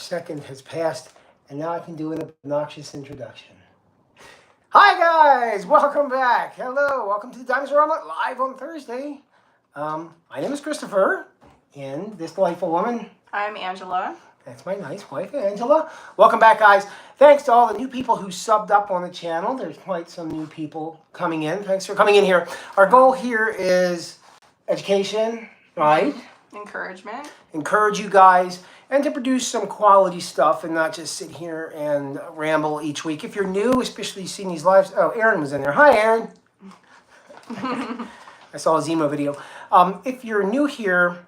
second has passed, and now I can do an obnoxious introduction. Hi guys, welcome back. Hello, welcome to the Dinosaur Omelet live on Thursday. My name is Christopher, and this delightful woman. I'm Angela. That's my nice wife, Angela. Welcome back, guys. Thanks to all the new people who subbed up on the channel. There's quite some new people coming in. Thanks for coming in here. Our goal here is education, right? Encouragement. Encourage you guys and to produce some quality stuff and not just sit here and ramble each week. If you're new, especially seeing these lives. Oh, Aaron was in there. Hi, Aaron. I saw his emo video. If you're new here,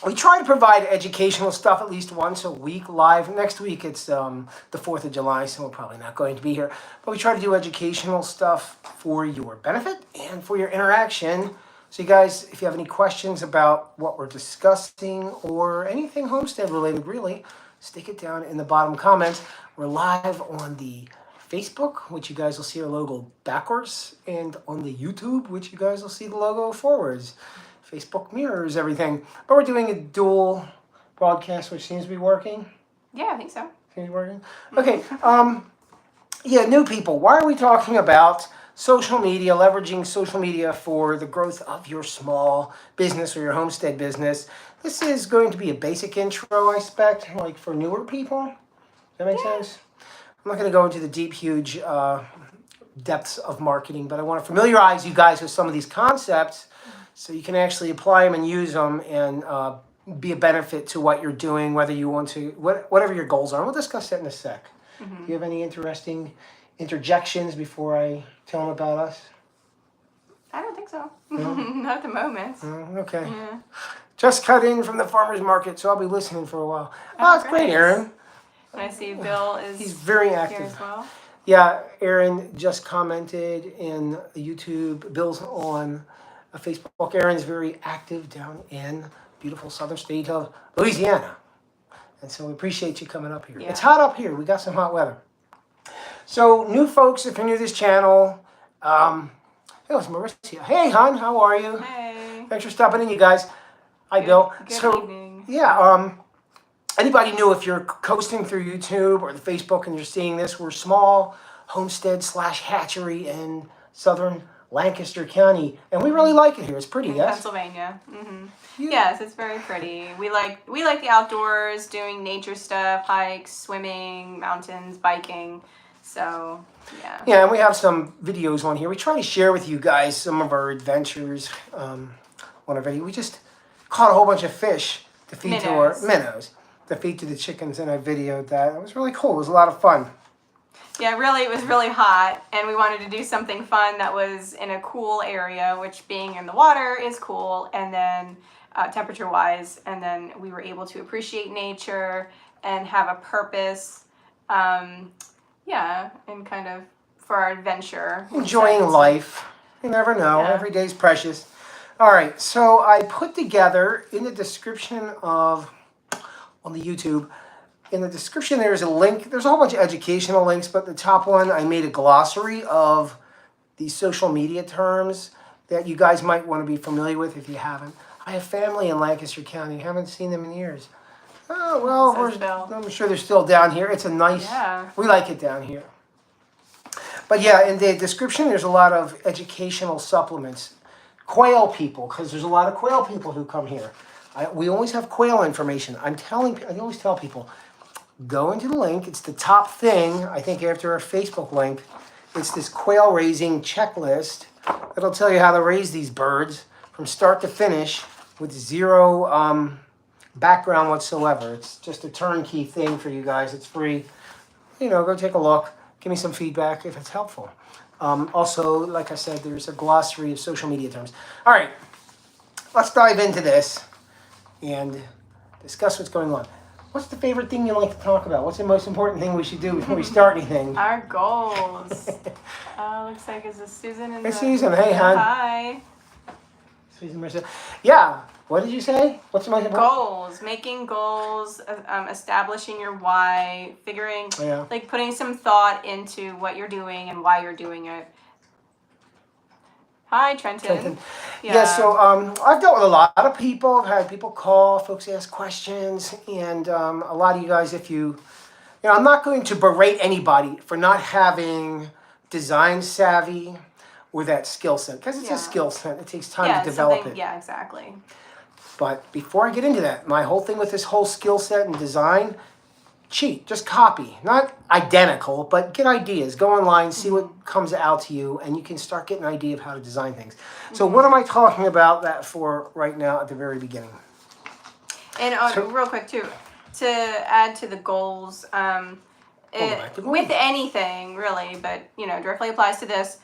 we try to provide educational stuff at least once a week live. Next week it's the 4th of July, so we're probably not going to be here. But we try to do educational stuff for your benefit and for your interaction. So you guys, if you have any questions about what we're discussing or anything homestead related really, stick it down in the bottom comments. We're live on the Facebook, which you guys will see our logo backwards, and on the YouTube, which you guys will see the logo forwards. Facebook mirrors everything. But we're doing a dual broadcast, which seems to be working. Yeah, I think so. Seems to be working. Okay. Yeah, new people. Why are we talking about social media, leveraging social media for the growth of your small business or your homestead business? This is going to be a basic intro, I expect, like for newer people. Does that make sense? I'm not going to go into the deep, huge depths of marketing, but I want to familiarize you guys with some of these concepts so you can actually apply them and use them and be a benefit to what you're doing, whether you want to, whatever your goals are. We'll discuss that in a sec. Mm-hmm. Do you have any interesting interjections before I tell them about us? I don't think so. No? Not at the moment. Okay. Yeah. Just cut in from the farmer's market, so I'll be listening for a while. Oh, that's great, Aaron. And I see Bill is He's very active here as well. Yeah, Aaron just commented in YouTube. Bill's on Facebook. Aaron's very active down in beautiful southern state of Louisiana. And so we appreciate you coming up here. Yeah. It's hot up here. We got some hot weather. So new folks, if you're new to this channel, hey, it's Marissa. Hey, hon, how are you? Hey. Thanks for stopping in, you guys. Hi, Bill. Good evening. Yeah, anybody new, if you're coasting through YouTube or the Facebook and you're seeing this, we're small homestead / hatchery in southern Lancaster County, and we really like it here. It's pretty, yes? Pennsylvania. Mm-hmm. Yeah. Yes, it's very pretty. We like the outdoors, doing nature stuff, hikes, swimming, mountains, biking. So, yeah. Yeah, and we have some videos on here. We try to share with you guys some of our adventures on our video. We just caught a whole bunch of fish to feed to our minnows, to feed to the chickens, and I videoed that. It was really cool. It was a lot of fun. Yeah, really, it was really hot, and we wanted to do something fun that was in a cool area, which being in the water is cool, and then temperature-wise, and then we were able to appreciate nature and have a purpose, yeah, and kind of for our adventure. Enjoying life. You never know. Yeah. Every day's precious. All right, so I put together in the description on the YouTube, in the description there's a link. There's a whole bunch of educational links, but the top one, I made a glossary of these social media terms that you guys might want to be familiar with if you haven't. I have family in Lancaster County. Haven't seen them in years. Oh, well, I'm sure they're still down here. It's a nice, we like it down here. But yeah, in the description, there's a lot of educational supplements. Quail people, because there's a lot of quail people who come here. We always have quail information. I always tell people, go into the link. It's the top thing, I think, after our Facebook link. It's this quail raising checklist that'll tell you how to raise these birds from start to finish with zero background whatsoever. It's just a turnkey thing for you guys. It's free. You know, go take a look. Give me some feedback if it's helpful. Also, like I said, there's a glossary of social media terms. All right, let's dive into this and discuss what's going on. What's the favorite thing you like to talk about? What's the most important thing we should do before we start anything? Our goals. Looks like it's Susan and Susan. Hey, hon. Hi. Susan, Marissa. Yeah. What did you say? What's the most important? Goals. Making goals. Establishing your why. Figuring, like putting some thought into what you're doing and why you're doing it. Hi, Trenton. Trenton. Yeah, so I've dealt with a lot of people. I've had people call, folks ask questions, and a lot of you guys, if you know, I'm not going to berate anybody for not having design savvy or that skill set, because it's a skill set. It takes time to develop it. Yeah, exactly. But before I get into that, my whole thing with this whole skill set and design, cheat, just copy. Not identical, but get ideas. Go online, see what comes out to you, and you can start getting an idea of how to design things. So what am I talking about that for right now at the very beginning? And real quick too, to add to the goals, with anything really, but directly applies to this.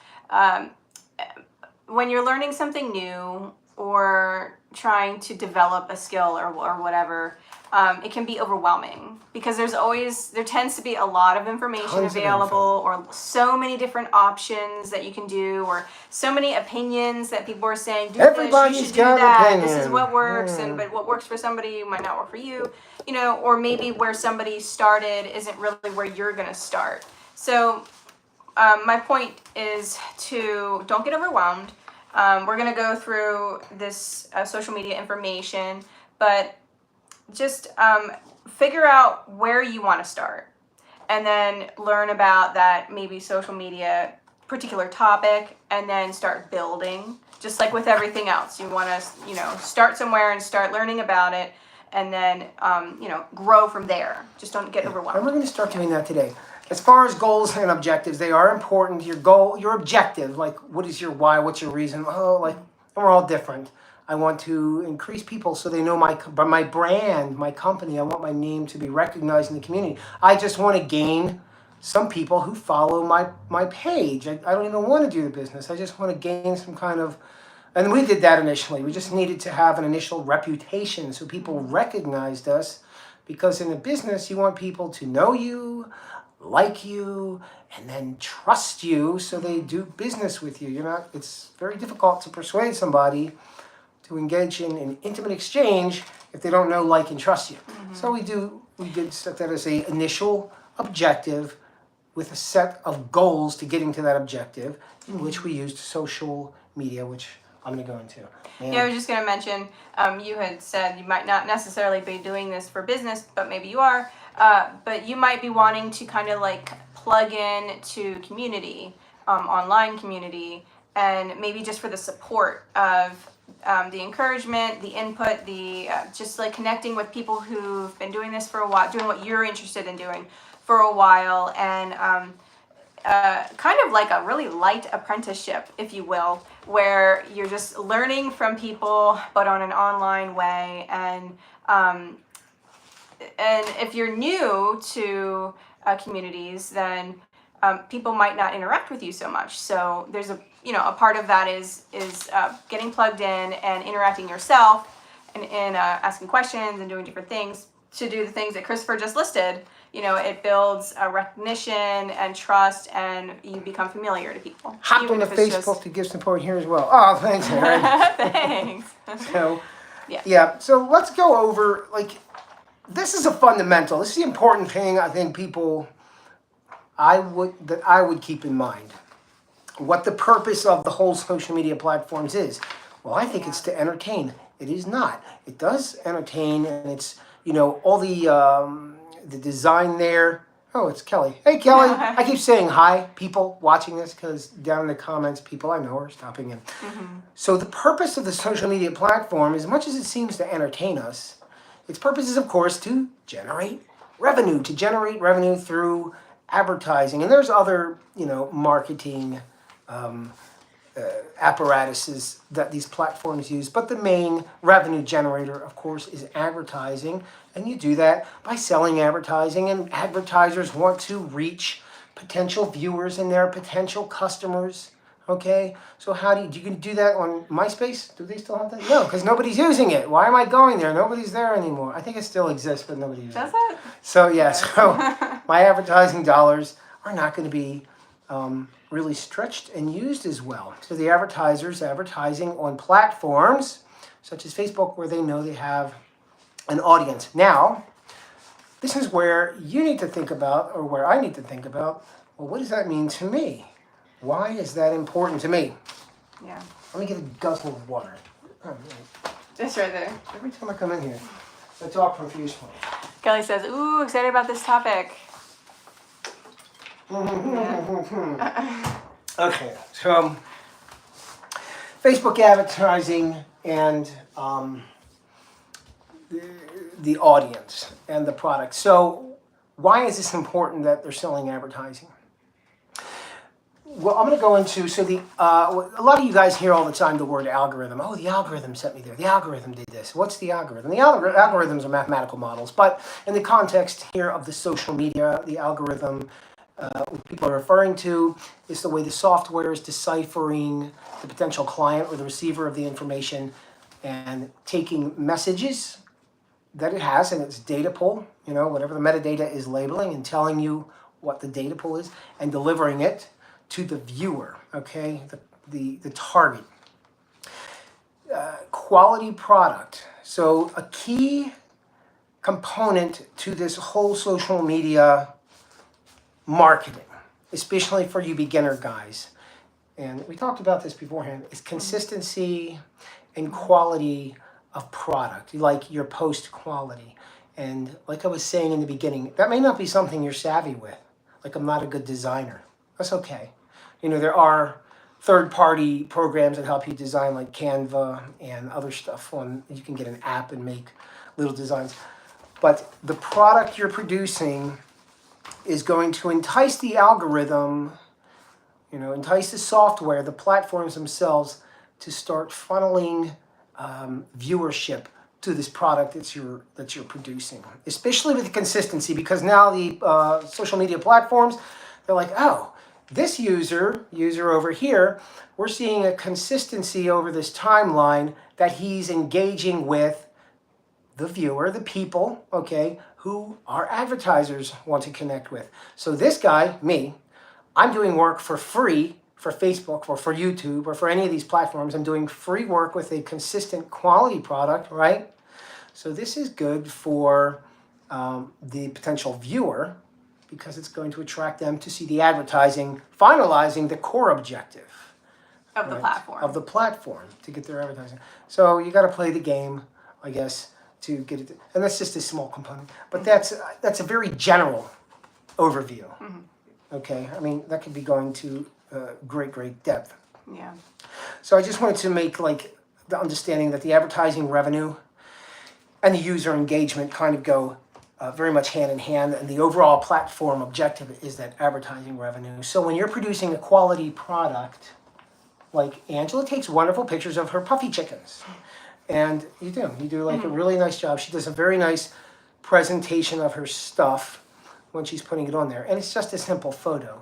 When you're learning something new or trying to develop a skill or whatever, it can be overwhelming because there tends to be a lot of information available, or so many different options that you can do, or so many opinions that people are saying, do this, you should do that, this is what works, but what works for somebody might not work for you, or maybe where somebody started isn't really where you're going to start. So my point is to don't get overwhelmed. We're going to go through this social media information, but just figure out where you want to start, and then learn about that maybe social media particular topic, and then start building. Just like with everything else, you want to start somewhere and start learning about it, and then grow from there. Just don't get overwhelmed. And we're going to start doing that today. As far as goals and objectives, they are important. Your goal, your objective, like what is your why, what's your reason? And we're all different. I want to increase people so they know my brand, my company. I want my name to be recognized in the community. I just want to gain some people who follow my page. I don't even want to do the business. I just want to gain some kind of, and we did that initially. We just needed to have an initial reputation so people recognized us, because in a business, you want people to know you, like you, and then trust you so they do business with you. It's very difficult to persuade somebody to engage in an intimate exchange if they don't know, like, and trust you. So we did set that as an initial objective with a set of goals to getting to that objective, in which we used social media, which I'm going to go into. Yeah, I was just going to mention, you had said you might not necessarily be doing this for business, but maybe you are. But you might be wanting to kind of like plug in to community, online community, and maybe just for the support of the encouragement, the input, the just like connecting with people who've been doing this for a while, doing what you're interested in doing for a while, and kind of like a really light apprenticeship, if you will, where you're just learning from people, but on an online way. And if you're new to communities, then people might not interact with you so much. So there's a part of that is getting plugged in and interacting yourself, and asking questions and doing different things to do the things that Christopher just listed. It builds a recognition and trust, and you become familiar to people. Hop on the Facebook to give support here as well. Oh, thanks, Aaron. Thanks. So, yeah. So let's go over, this is a fundamental. This is the important thing I think I would keep in mind. What the purpose of the whole social media platforms is. Well, I think it's to entertain. It is not. It does entertain, and it's, all the design there. Oh, it's Kelly. Hey, Kelly. I keep saying hi, people watching this, because down in the comments, people I know are stopping in. So the purpose of the social media platform, as much as it seems to entertain us, its purpose is, of course, to generate revenue through advertising. And there's other, marketing apparatuses that these platforms use. But the main revenue generator, of course, is advertising. And you do that by selling advertising. And advertisers want to reach potential viewers and their potential customers. Okay, so how do you can do that on MySpace? Do they still have that? No, because nobody's using it. Why am I going there? Nobody's there anymore. I think it still exists, but nobody uses it. Does it? So so my advertising dollars are not going to be really stretched and used as well. So the advertisers advertising on platforms such as Facebook, where they know they have an audience. Now, this is where you need to think about, or where I need to think about, well, what does that mean to me? Why is that important to me? Yeah. Let me get a guzzle of water. Oh, man. It's right there. Every time I come in here, I talk profusely. Kelly says, "Ooh, excited about this topic." Okay, so Facebook advertising and the audience and the product. So why is this important that they're selling advertising? Well, I'm going to go into, so a lot of you guys hear all the time the word algorithm. Oh, the algorithm sent me there. The algorithm did this. What's the algorithm? The algorithms are mathematical models, but in the context here of the social media, the algorithm what people are referring to is the way the software is deciphering the potential client or the receiver of the information and taking messages that it has in its data pool, whatever the metadata is labeling and telling you what the data pool is, and delivering it to the viewer, okay, the target. Quality product. So a key component to this whole social media marketing, especially for you beginner guys, and we talked about this beforehand, is consistency and quality of product, like your post quality. And like I was saying in the beginning, that may not be something you're savvy with. Like, I'm not a good designer. That's okay. There are third-party programs that help you design, like Canva and other stuff. You can get an app and make little designs. But the product you're producing is going to entice the algorithm, entice the software, the platforms themselves to start funneling viewership to this product that you're producing, especially with the consistency, because now the social media platforms, they're like, oh, this user over here, we're seeing a consistency over this timeline that he's engaging with the viewer, the people, okay, who our advertisers want to connect with. So this guy, me, I'm doing work for free for Facebook or for YouTube or for any of these platforms. I'm doing free work with a consistent quality product, right? So this is good for the potential viewer because it's going to attract them to see the advertising, finalizing the core objective of the platform. Of the platform to get their advertising. So you got to play the game, I guess, to get it. And that's just a small component. But that's a very general overview. Mm-hmm. Okay, I mean, that could be going to great depth. Yeah. So I just wanted to make the understanding that the advertising revenue and the user engagement kind of go very much hand in hand, and the overall platform objective is that advertising revenue. So when you're producing a quality product, like Angela takes wonderful pictures of her puffy chickens, and you do like a really nice job. She does a very nice presentation of her stuff when she's putting it on there, and it's just a simple photo,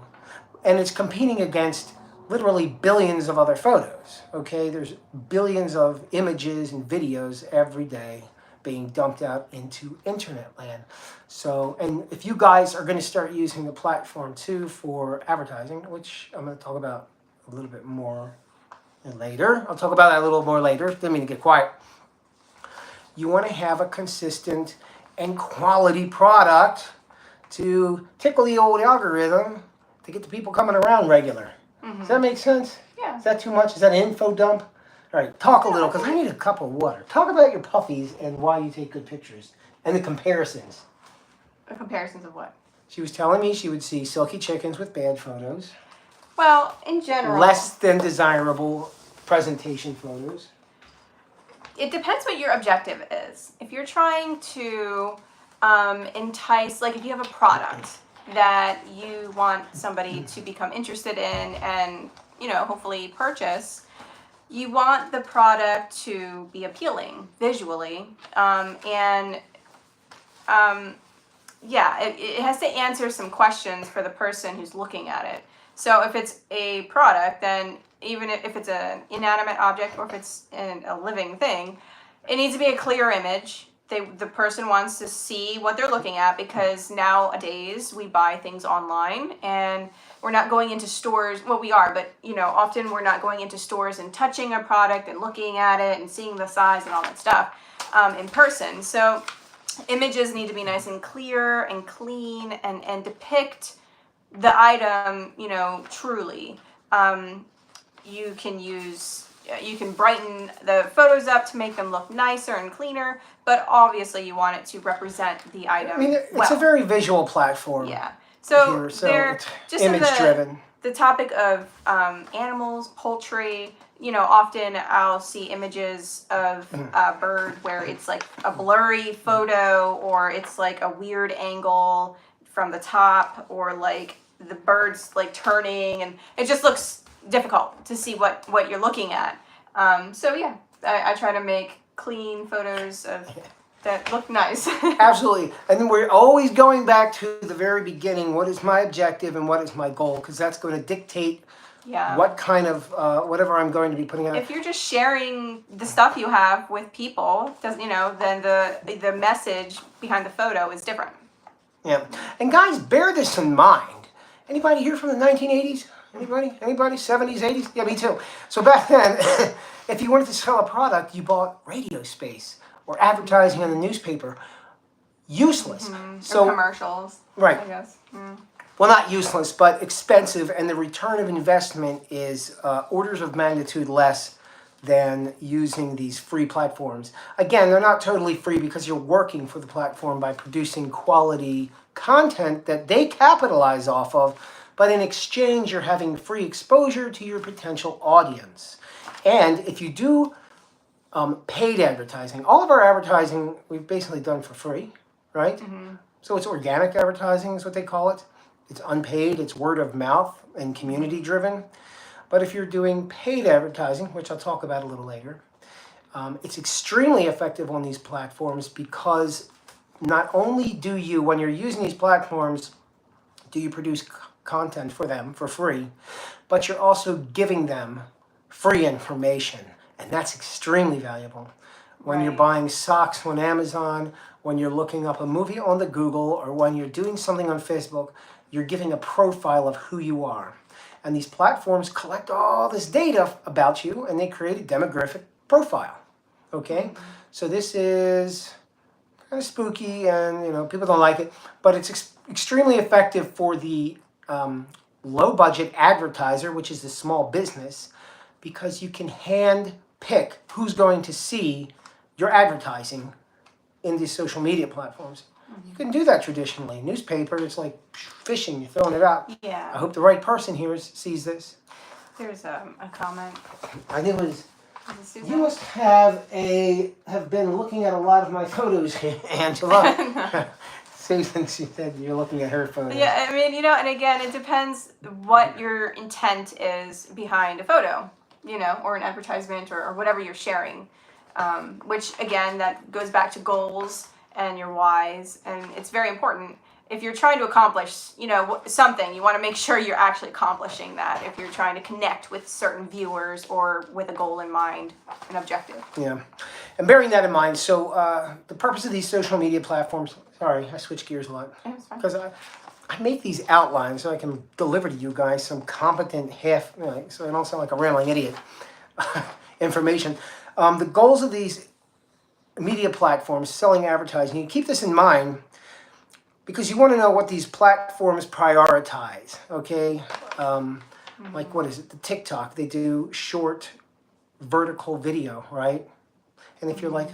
and it's competing against literally billions of other photos. Okay, there's billions of images and videos every day being dumped out into internet land. So, and if you guys are going to start using the platform too for advertising, which I'm going to talk about a little bit more later. I'll talk about that a little more later. Didn't mean to get quiet. You want to have a consistent and quality product to tickle the old algorithm to get the people coming around regular. Mm-hmm. Does that make sense? Yeah. Is that too much? Is that an info dump? All right, talk a little, because I need a cup of water. Talk about your puppies and why you take good pictures and the comparisons. The comparisons of what? She was telling me she would see silky chickens with bad photos. Well, in general. Less than desirable presentation photos. It depends what your objective is. If you're trying to entice, like if you have a product that you want somebody to become interested in and, hopefully purchase, you want the product to be appealing visually. It has to answer some questions for the person who's looking at it. So if it's a product, then even if it's an inanimate object or if it's a living thing, it needs to be a clear image. The person wants to see what they're looking at, because nowadays we buy things online and we're not going into stores. Well, we are, but often we're not going into stores and touching a product and looking at it and seeing the size and all that stuff in person. So images need to be nice and clear and clean and depict the item, truly. You can use you can brighten the photos up to make them look nicer and cleaner, but obviously you want it to represent the item. I mean, it's a very visual platform. Yeah. So here, so they're it's just in image-driven. the topic of animals, poultry. You know, often I'll see images of a bird where it's like a blurry photo, or it's like a weird angle from the top, or like the bird's like turning, and it just looks difficult to see what you're looking at. So yeah, I try to make clean photos of that look nice. Absolutely. And then we're always going back to the very beginning. What is my objective and what is my goal? Because that's going to dictate what kind of, whatever I'm going to be putting out. If you're just sharing the stuff you have with people, then the message behind the photo is different. Yeah. And guys, bear this in mind. Anybody here from the 1980s? Anybody? 70s, 80s? Yeah, me too. So back then, if you wanted to sell a product, you bought radio space or advertising in the newspaper. Useless. So, or commercials. Right. I guess. Well, not useless, but expensive, and the return of investment is orders of magnitude less than using these free platforms. Again, they're not totally free because you're working for the platform by producing quality content that they capitalize off of, but in exchange, you're having free exposure to your potential audience. And if you do paid advertising, all of our advertising we've basically done for free, right? So it's organic advertising is what they call it. It's unpaid, it's word of mouth and community driven. But if you're doing paid advertising, which I'll talk about a little later, it's extremely effective on these platforms because not only do you, when you're using these platforms, do you produce content for them for free, but you're also giving them free information. And that's extremely valuable. When you're buying socks on Amazon, when you're looking up a movie on the Google, or when you're doing something on Facebook, you're giving a profile of who you are. And these platforms collect all this data about you, and they create a demographic profile. Okay? So this is kind of spooky, and people don't like it, but it's extremely effective for the low-budget advertiser, which is the small business, because you can hand pick who's going to see your advertising in these social media platforms. You can do that traditionally. Newspaper, it's like fishing, you're throwing it out. Yeah. I hope the right person here sees this. There's a comment. I think it was, you must have been looking at a lot of my photos, Angela. Susan, she said you're looking at her photos. Yeah, I mean, and again, it depends what your intent is behind a photo, or an advertisement or whatever you're sharing. Which, again, that goes back to goals and your whys, and it's very important. If you're trying to accomplish, something, you want to make sure you're actually accomplishing that. If you're trying to connect with certain viewers or with a goal in mind, an objective. Yeah, and bearing that in mind, so the purpose of these social media platforms. Sorry, I switch gears a lot because I make these outlines so I can deliver to you guys some competent so I don't sound like a rambling idiot. Information. The goals of these media platforms, selling advertising, you keep this in mind because you want to know what these platforms prioritize, okay? Like, what is it? The TikTok, they do short vertical video, right? And if you're like,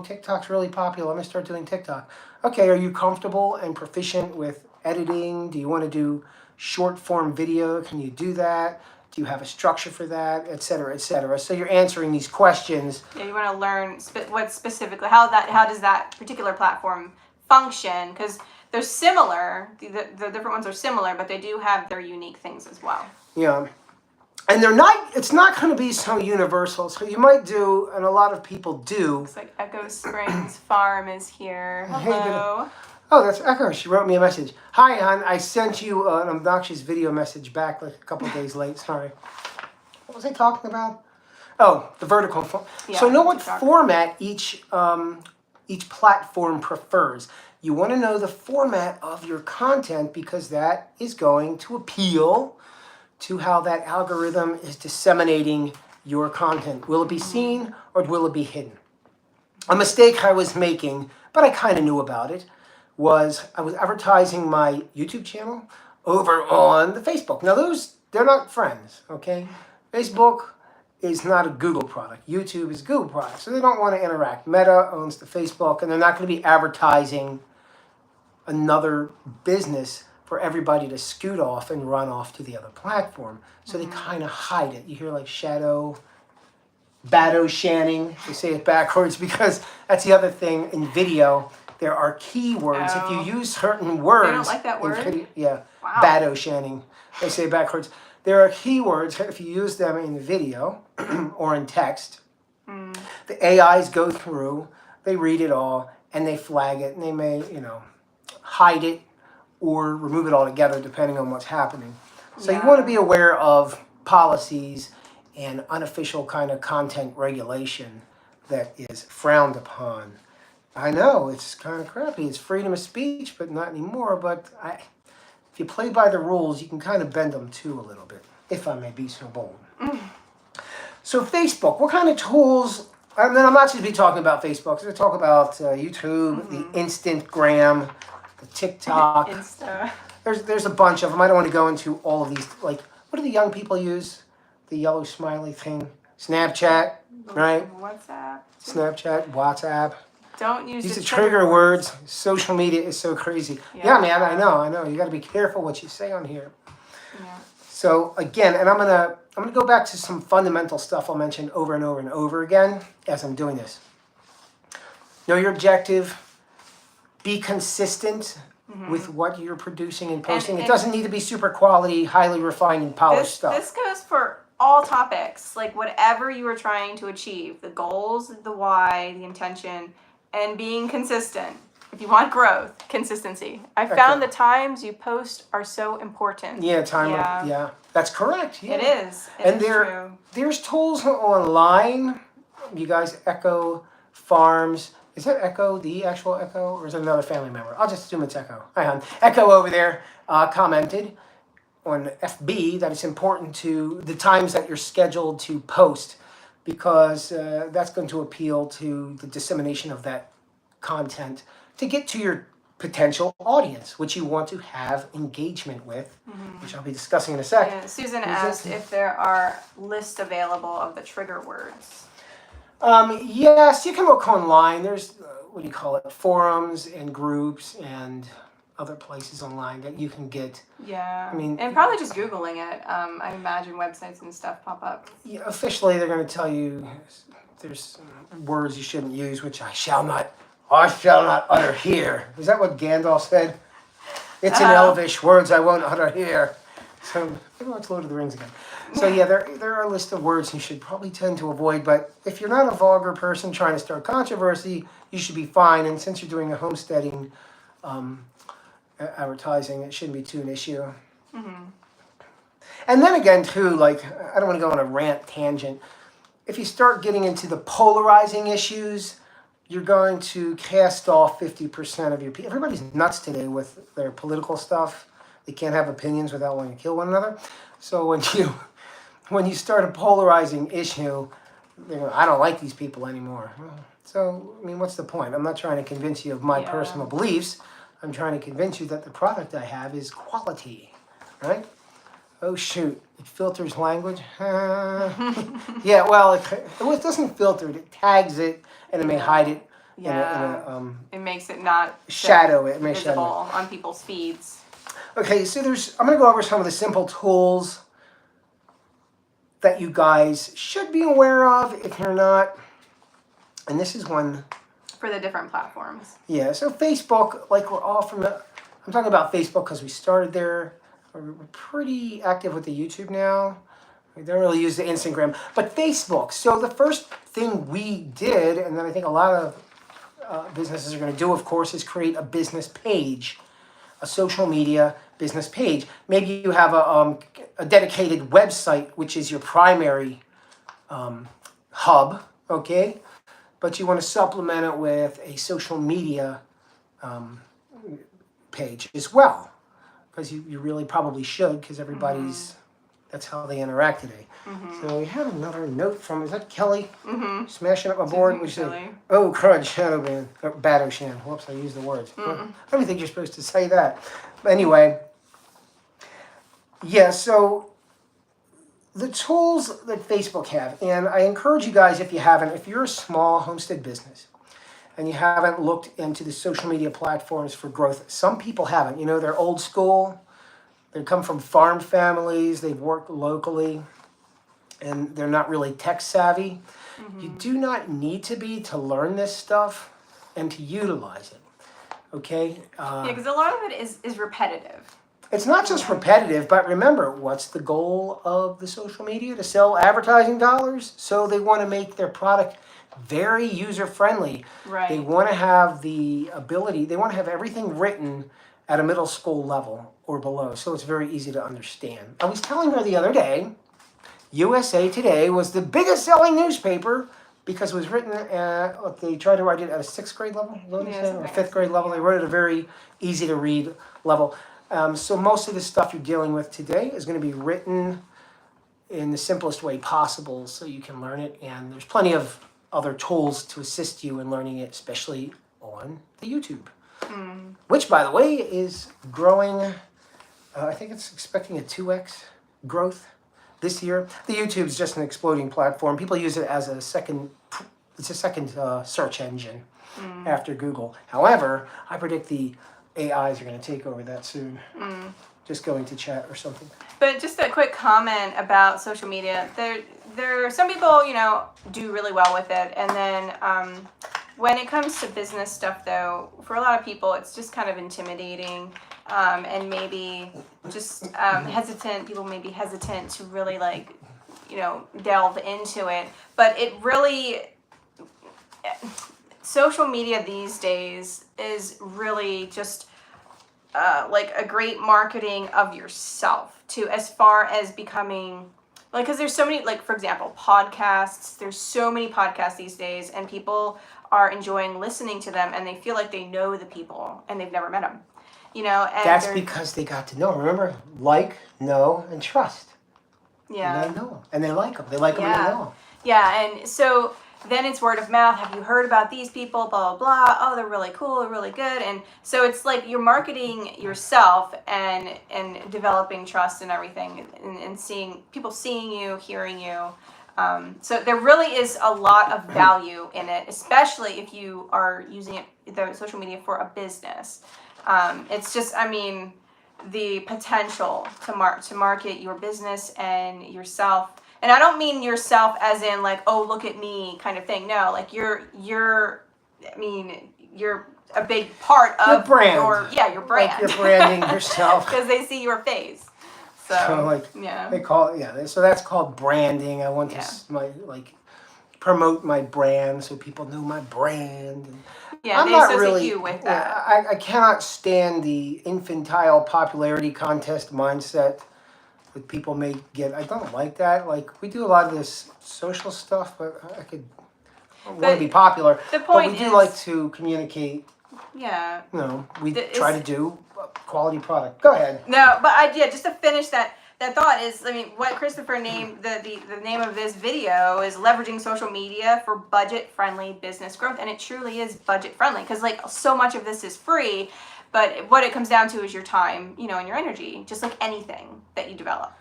TikTok's really popular, let me start doing TikTok. Okay, are you comfortable and proficient with editing? Do you want to do short form video? Can you do that? Do you have a structure for that, et cetera, et cetera? So you're answering these questions. Yeah, you want to learn what specifically, how does that particular platform function? Because they're similar, the different ones are similar, but they do have their unique things as well. Yeah. And it's not going to be so universal. So you might do, and a lot of people do. Looks like Echo Springs Farm is here. Hello. Oh, that's Echo. She wrote me a message. Hi, hon. I sent you an obnoxious video message back like a couple of days late. Sorry. What was I talking about? Oh, the vertical. So know what format each platform prefers. You want to know the format of your content because that is going to appeal to how that algorithm is disseminating your content. Will it be seen or will it be hidden? A mistake I was making, but I kind of knew about it, was I was advertising my YouTube channel over on the Facebook. Now they're not friends, okay? Facebook is not a Google product. YouTube is a Google product, so they don't want to interact. Meta owns the Facebook, and they're not going to be advertising another business for everybody to scoot off and run off to the other platform. So they kind of hide it. You hear like Bado Shanning. They say it backwards because that's the other thing in video. There are keywords. If you use certain words, they don't like that word. Yeah, wow. Bado Shanning. They say it backwards. There are keywords. If you use them in video or in text, the AIs go through. They read it all and they flag it, and they may, hide it or remove it altogether depending on what's happening. So you want to be aware of policies and unofficial kind of content regulation that is frowned upon. I know, it's kind of crappy. It's freedom of speech, but not anymore. But if you play by the rules, you can kind of bend them too a little bit, if I may be so bold. So Facebook, what kind of tools? And then I'm not just be talking about Facebook. I'm going to talk about YouTube, the Instagram, the TikTok. Insta. There's a bunch of them. I don't want to go into all of these. Like, what do the young people use? The yellow smiley thing. Snapchat, right? Snapchat, WhatsApp. Don't use These are trigger words. Social media is so crazy. Yeah, man, I know. You got to be careful what you say on here. Yeah. So again, and I'm gonna go back to some fundamental stuff I'll mention over and over and over again as I'm doing this. Know your objective. Be consistent with what you're producing and posting. And it doesn't need to be super quality, highly refined and polished stuff. This goes for all topics, like whatever you are trying to achieve, the goals, the why, the intention, and being consistent. If you want growth, consistency. I found the times you post are so important. Yeah, yeah. That's correct. Yeah. It is. True. There's tools online. You guys, Echo Farms. Is that Echo, the actual Echo, or is it another family member? I'll just assume it's Echo. Hi, hon. Echo over there commented on FB that it's important to the times that you're scheduled to post, because that's going to appeal to the dissemination of that content to get to your potential audience, which you want to have engagement with, which I'll be discussing in a sec. Yeah, Susan asked if there are lists available of the trigger words. Yes, you can look online. There's, forums and groups and other places online that you can get. Yeah. I mean, and probably just Googling it. I imagine websites and stuff pop up. Yeah, officially, they're going to tell you there's words you shouldn't use, which I shall not utter here. Is that what Gandalf said? It's in Elvish, words I won't utter here. So maybe let's Lord of the Rings again. So yeah, there are a list of words you should probably tend to avoid, but if you're not a vulgar person trying to start controversy, you should be fine. And since you're doing a homesteading advertising, it shouldn't be too an issue. And then again, too, like, I don't want to go on a rant tangent. If you start getting into the polarizing issues, you're going to cast off 50% of your people. Everybody's nuts today with their political stuff. They can't have opinions without wanting to kill one another. So when you start a polarizing issue, I don't like these people anymore. So, I mean, what's the point? I'm not trying to convince you of my personal beliefs. I'm trying to convince you that the product I have is quality, right? Oh, shoot. It filters language? Yeah, well, it doesn't filter it. It tags it, and it may hide it. It makes it not shadow it. It may visible shadow it on people's feeds. Okay, so I'm going to go over some of the simple tools that you guys should be aware of if you're not. And this is one. For the different platforms. Yeah, so Facebook, like we're all I'm talking about Facebook because we started there. We're pretty active with the YouTube now. We don't really use the Instagram, but Facebook. So the first thing we did, and then I think a lot of businesses are going to do, of course, is create a business page, a social media business page. Maybe you have a dedicated website, which is your primary hub, okay? But you want to supplement it with a social media page as well. Because you really probably should, because everybody's, that's how they interact today. So we have another note from, is that Kelly? Smashing up my board. We say, oh, crud, Shadow Ban, or Bado Shan. Whoops, I used the words. I don't think you're supposed to say that. But anyway, yeah, so the tools that Facebook have, and I encourage you guys, if you haven't, if you're a small homestead business and you haven't looked into the social media platforms for growth, some people haven't. You know, they're old school. They come from farm families. They've worked locally, and they're not really tech savvy. You do not need to be to learn this stuff and to utilize it. Okay? Yeah, because a lot of it is repetitive. It's not just repetitive, but remember, what's the goal of the social media? To sell advertising dollars? So they want to make their product very user-friendly. Right. They want to have the ability, they want to have everything written at a middle school level or below, so it's very easy to understand. I was telling her the other day, USA Today was the biggest selling newspaper because it was written at, they tried to write it at a 6th grade level, or 5th grade level. They wrote it at a very easy to read level. So most of the stuff you're dealing with today is going to be written in the simplest way possible so you can learn it. And there's plenty of other tools to assist you in learning it, especially on the YouTube. Which, by the way, is growing. I think it's expecting a 2x growth this year. The YouTube's just an exploding platform. People use it as a second, it's a second search engine after Google. However, I predict the AIs are going to take over that soon. Just going to chat or something. But just a quick comment about social media. There are some people, you know, do really well with it, and then when it comes to business stuff, though, for a lot of people, it's just kind of intimidating, and maybe just hesitant. People may be hesitant to really, like, you know, delve into it. But it really, social media these days is really just like a great marketing of yourself to, as far as becoming, like, because there's so many, like, for example, podcasts. There's so many podcasts these days, and people are enjoying listening to them, and they feel like they know the people, and they've never met them. You know, and that's because they got to know. Remember, like, know, and trust. Yeah. And they know them, and they like them. They like them, and they know them. Yeah, and so then it's word of mouth. Have you heard about these people? Blah, blah, blah. Oh, they're really cool. They're really good. And so it's like you're marketing yourself and developing trust and everything, and seeing people seeing you, hearing you. So there really is a lot of value in it, especially if you are using it, the social media, for a business. It's just, I mean, the potential to market your business and yourself. And I don't mean yourself as in, like, oh, look at me kind of thing. No, like you're a big part of your brand. Your brand. Like you're branding yourself. Because they see your face. So like, yeah. They call it, so that's called branding. I want to promote my brand so people know my brand. And yeah, I'm they not associate really, you with that. I cannot stand the infantile popularity contest mindset that people may get. I don't like that. Like, we do a lot of this social stuff, but I want to be popular. The point but we do is, like to communicate. Yeah. You know, we try to do a quality product. Go ahead. No, but just to finish that thought is, I mean, what Christopher named, the name of this video is Leveraging Social Media for Budget-Friendly Business Growth. And it truly is budget-friendly, because, like, so much of this is free, but what it comes down to is your time, you know, and your energy, just like anything that you develop.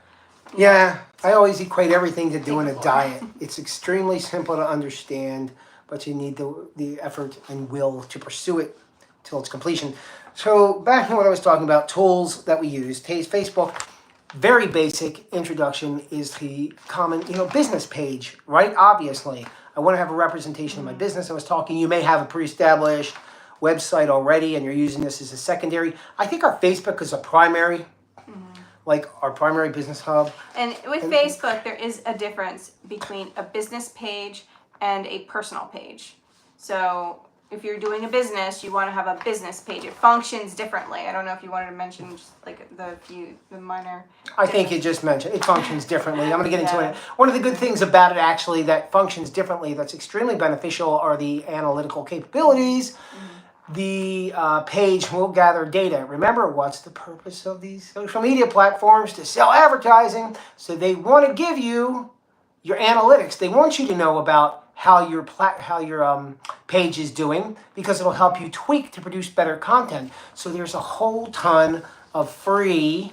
Yeah, I always equate everything to doing a diet. It's extremely simple to understand, but you need the effort and will to pursue it till its completion. So back to what I was talking about, tools that we use. Facebook, very basic introduction is the common, business page, right? Obviously, I want to have a representation of my business. I was talking, you may have a pre-established website already and you're using this as a secondary. I think our Facebook is a primary, like our primary business hub. And with Facebook, there is a difference between a business page and a personal page. So if you're doing a business, you want to have a business page. It functions differently. I don't know if you wanted to mention just like the minor. I think you just mentioned it functions differently. I'm going to get into it. One of the good things about it, actually, that functions differently, that's extremely beneficial, are the analytical capabilities. The page will gather data. Remember, what's the purpose of these social media platforms? To sell advertising. So they want to give you your analytics. They want you to know about how your page is doing, because it'll help you tweak to produce better content. So there's a whole ton of free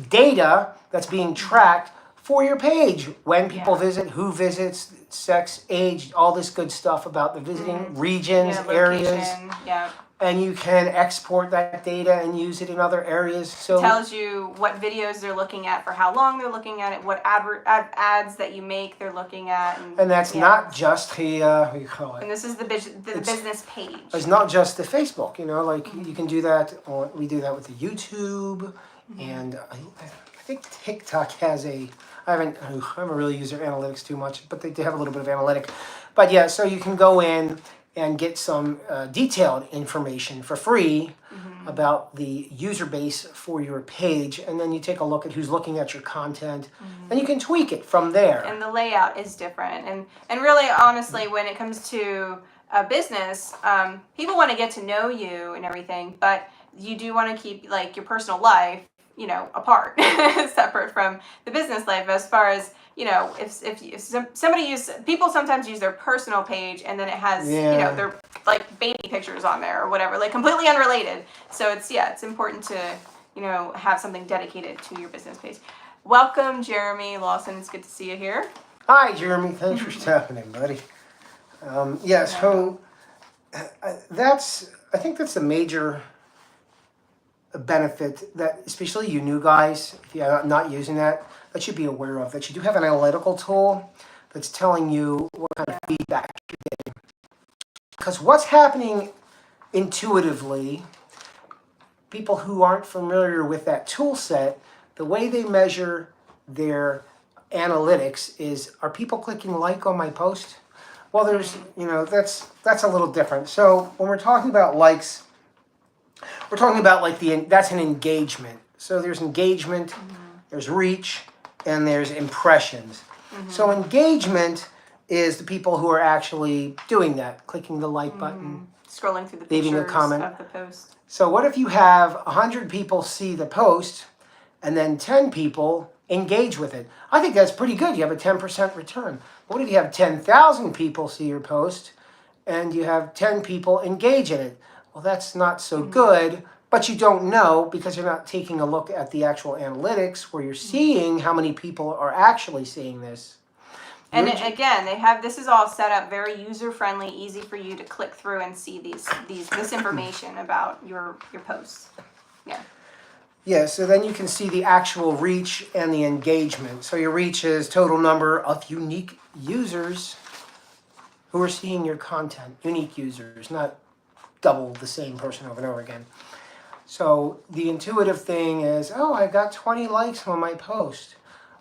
data that's being tracked for your page. When people Yeah. visit, who visits, sex, age, all this good stuff about the visiting regions, Yeah, areas. location. Yeah. And you can export that data and use it in other areas. So It tells you what videos they're looking at, for how long they're looking at it, what ads that you make they're looking at. And that's not just the, what do you call it? And this is the business page. It's not just the Facebook, you know, like you can do that, we do that with the YouTube, and I think TikTok has I haven't really used their analytics too much, but they do have a little bit of analytic. But yeah, so you can go in and get some detailed information for free about the user base for your page, and then you take a look at who's looking at your content, and you can tweak it from there. And the layout is different, and really, honestly, when it comes to a business, people want to get to know you and everything, but you do want to keep like your personal life, you know, apart, separate from the business life. As far as, you know, if somebody people sometimes use their personal page and then it has, you know, their like baby pictures on there or whatever, like completely unrelated. So it's important to, you know, have something dedicated to your business page. Welcome, Jeremy Lawson. It's good to see you here. Hi, Jeremy. Thanks for stopping in, buddy. So I think that's a major benefit that, especially you new guys, if you're not using that should be aware of, that you do have an analytical tool that's telling you what kind of feedback you're getting. Because what's happening intuitively, people who aren't familiar with that tool set, the way they measure their analytics is, are people clicking like on my post? Well, there's, you know, that's a little different. So when we're talking about likes, we're talking about like that's an engagement. So there's engagement, there's reach, and there's impressions. So engagement is the people who are actually doing that, clicking the like button, scrolling through the leaving a pictures comment of the post. So what if you have 100 people see the post and then 10 people engage with it? I think that's pretty good. You have a 10% return. What if you have 10,000 people see your post and you have 10 people engage in it? Well, that's not so good, but you don't know because you're not taking a look at the actual analytics where you're seeing how many people are actually seeing this. And again, this is all set up very user friendly, easy for you to click through and see this information about your posts. Yeah. Yeah, so then you can see the actual reach and the engagement. So your reach is total number of unique users who are seeing your content. Unique users, not double the same person over and over again. So the intuitive thing is, oh, I got 20 likes on my post.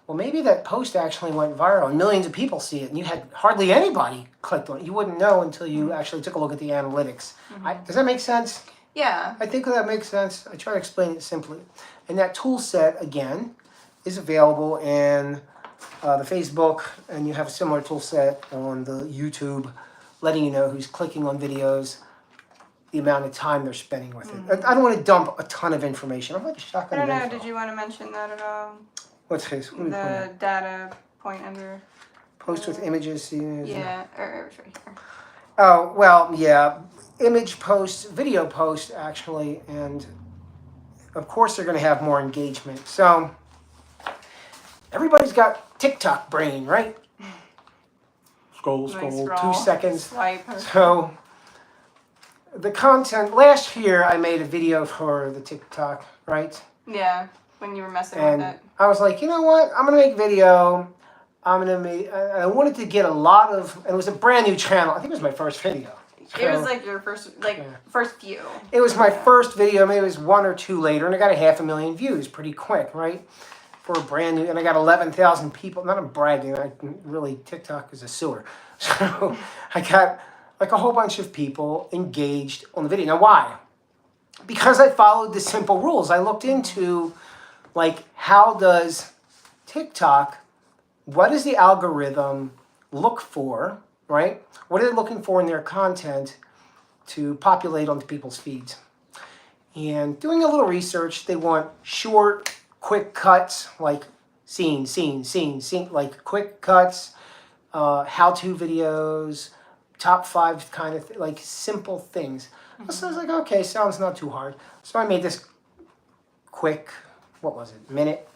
Well, maybe that post actually went viral and millions of people see it and you had hardly anybody clicked on it. You wouldn't know until you actually took a look at the analytics. Does that make sense? Yeah. I think that makes sense. I try to explain it simply. And that tool set, again, is available in the Facebook, and you have a similar tool set on the YouTube, letting you know who's clicking on videos, the amount of time they're spending with it. I don't want to dump a ton of information. I'm like a shotgun. I don't know. Did you want to mention that at all? What's his? What the data point under. Post with images. Yeah, or it's right here. Oh, well, yeah. Image posts, video posts, actually, and of course they're going to have more engagement. So everybody's got TikTok brain, right? Scroll, 2 seconds. Swipe. So the content, last year I made a video for the TikTok, right? Yeah, when you were messing And with it. I was like, you know what? I'm going to make a video. I wanted to get a lot of, and it was a brand new channel. I think it was my first video. So, it was like your first few. It was my first video. Maybe it was 1 or 2 later, and I got 500,000 views pretty quick, right? For a brand new, and I got 11,000 people. Not I'm bragging. Really, TikTok is a sewer. So I got like a whole bunch of people engaged on the video. Now, why? Because I followed the simple rules. I looked into like how does TikTok, what does the algorithm look for, right? What are they looking for in their content to populate onto people's feeds? And doing a little research, they want short, quick cuts, like scene, like quick cuts, how-to videos, top 5 kind of, like simple things. So I was like, okay, sounds not too hard. So I made this quick, what was it, minute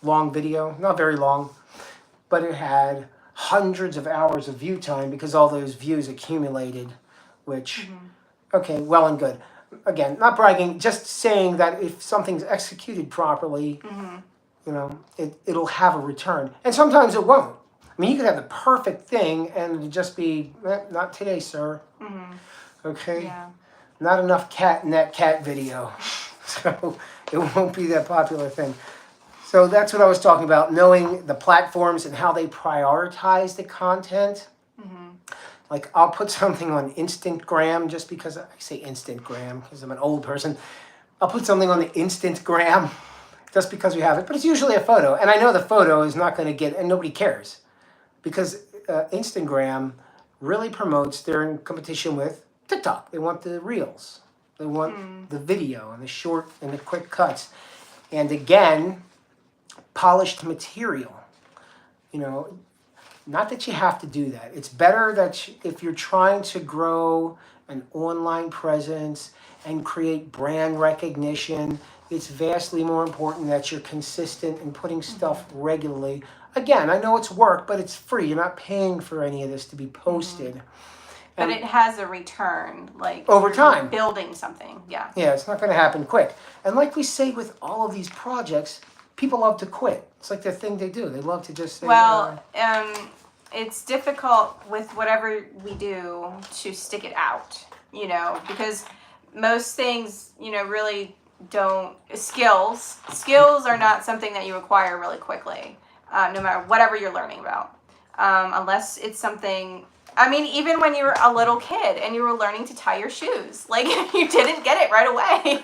long video, not very long, but it had hundreds of hours of view time because all those views accumulated, which, okay, well and good. Again, not bragging, just saying that if something's executed properly, you know, it'll have a return. And sometimes it won't. I mean, you could have the perfect thing and it'd just be, not today, sir. Okay? Yeah. Not enough cat in that cat video. So it won't be that popular thing. So that's what I was talking about, knowing the platforms and how they prioritize the content. Like I'll put something on Instagram just because I say Instagram because I'm an old person. I'll put something on the Instagram just because we have it, but it's usually a photo. And I know the photo is not going to get, and nobody cares because Instagram really promotes, they're in competition with TikTok. They want the reels. They want the video and the short and the quick cuts. And again, polished material. You know, not that you have to do that. It's better that if you're trying to grow an online presence and create brand recognition, it's vastly more important that you're consistent in putting stuff regularly. Again, I know it's work, but it's free. You're not paying for any of this to be posted. But it has a return, like over time. Building something, yeah. Yeah, it's not going to happen quick. And like we say with all of these projects, people love to quit. It's like the thing they do. They love to just say, well, it's difficult with whatever we do to stick it out, you know, because most things, you know, really don't, skills are not something that you acquire really quickly, no matter whatever you're learning about, unless it's something, I mean, even when you were a little kid and you were learning to tie your shoes, like you didn't get it right away,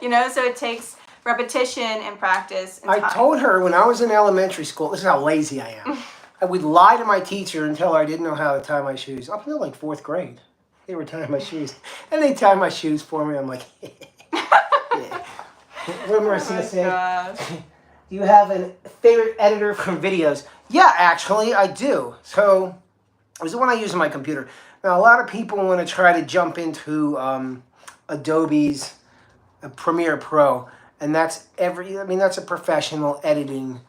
you know, so it takes repetition and practice and time. I told her when I was in elementary school, this is how lazy I am. I would lie to my teacher and tell her I didn't know how to tie my shoes. Up until like 4th grade, they were tying my shoes. And they tie my shoes for me. I'm like, yeah. What am I going to say? Do you have a favorite editor from videos? Yeah, actually, I do. So it was the one I use on my computer. Now, a lot of people want to try to jump into Adobe's Premiere Pro. And that's that's a professional editing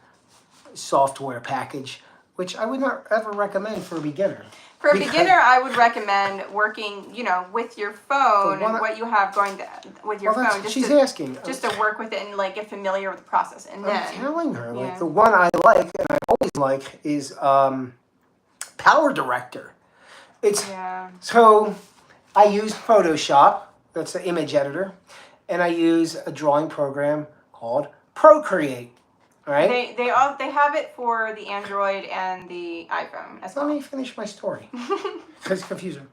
software package, which I would not ever recommend for a beginner. For a beginner, I would recommend working, you know, with your phone and what you have going with your phone. Just to work with it and like get familiar with the process. And then I'm telling her, like the one I like and I always like is Power Director. So I use Photoshop. That's the image editor. And I use a drawing program called Procreate. All right? They have it for the Android and the iPhone as well. Let me finish my story. Because it's confusing.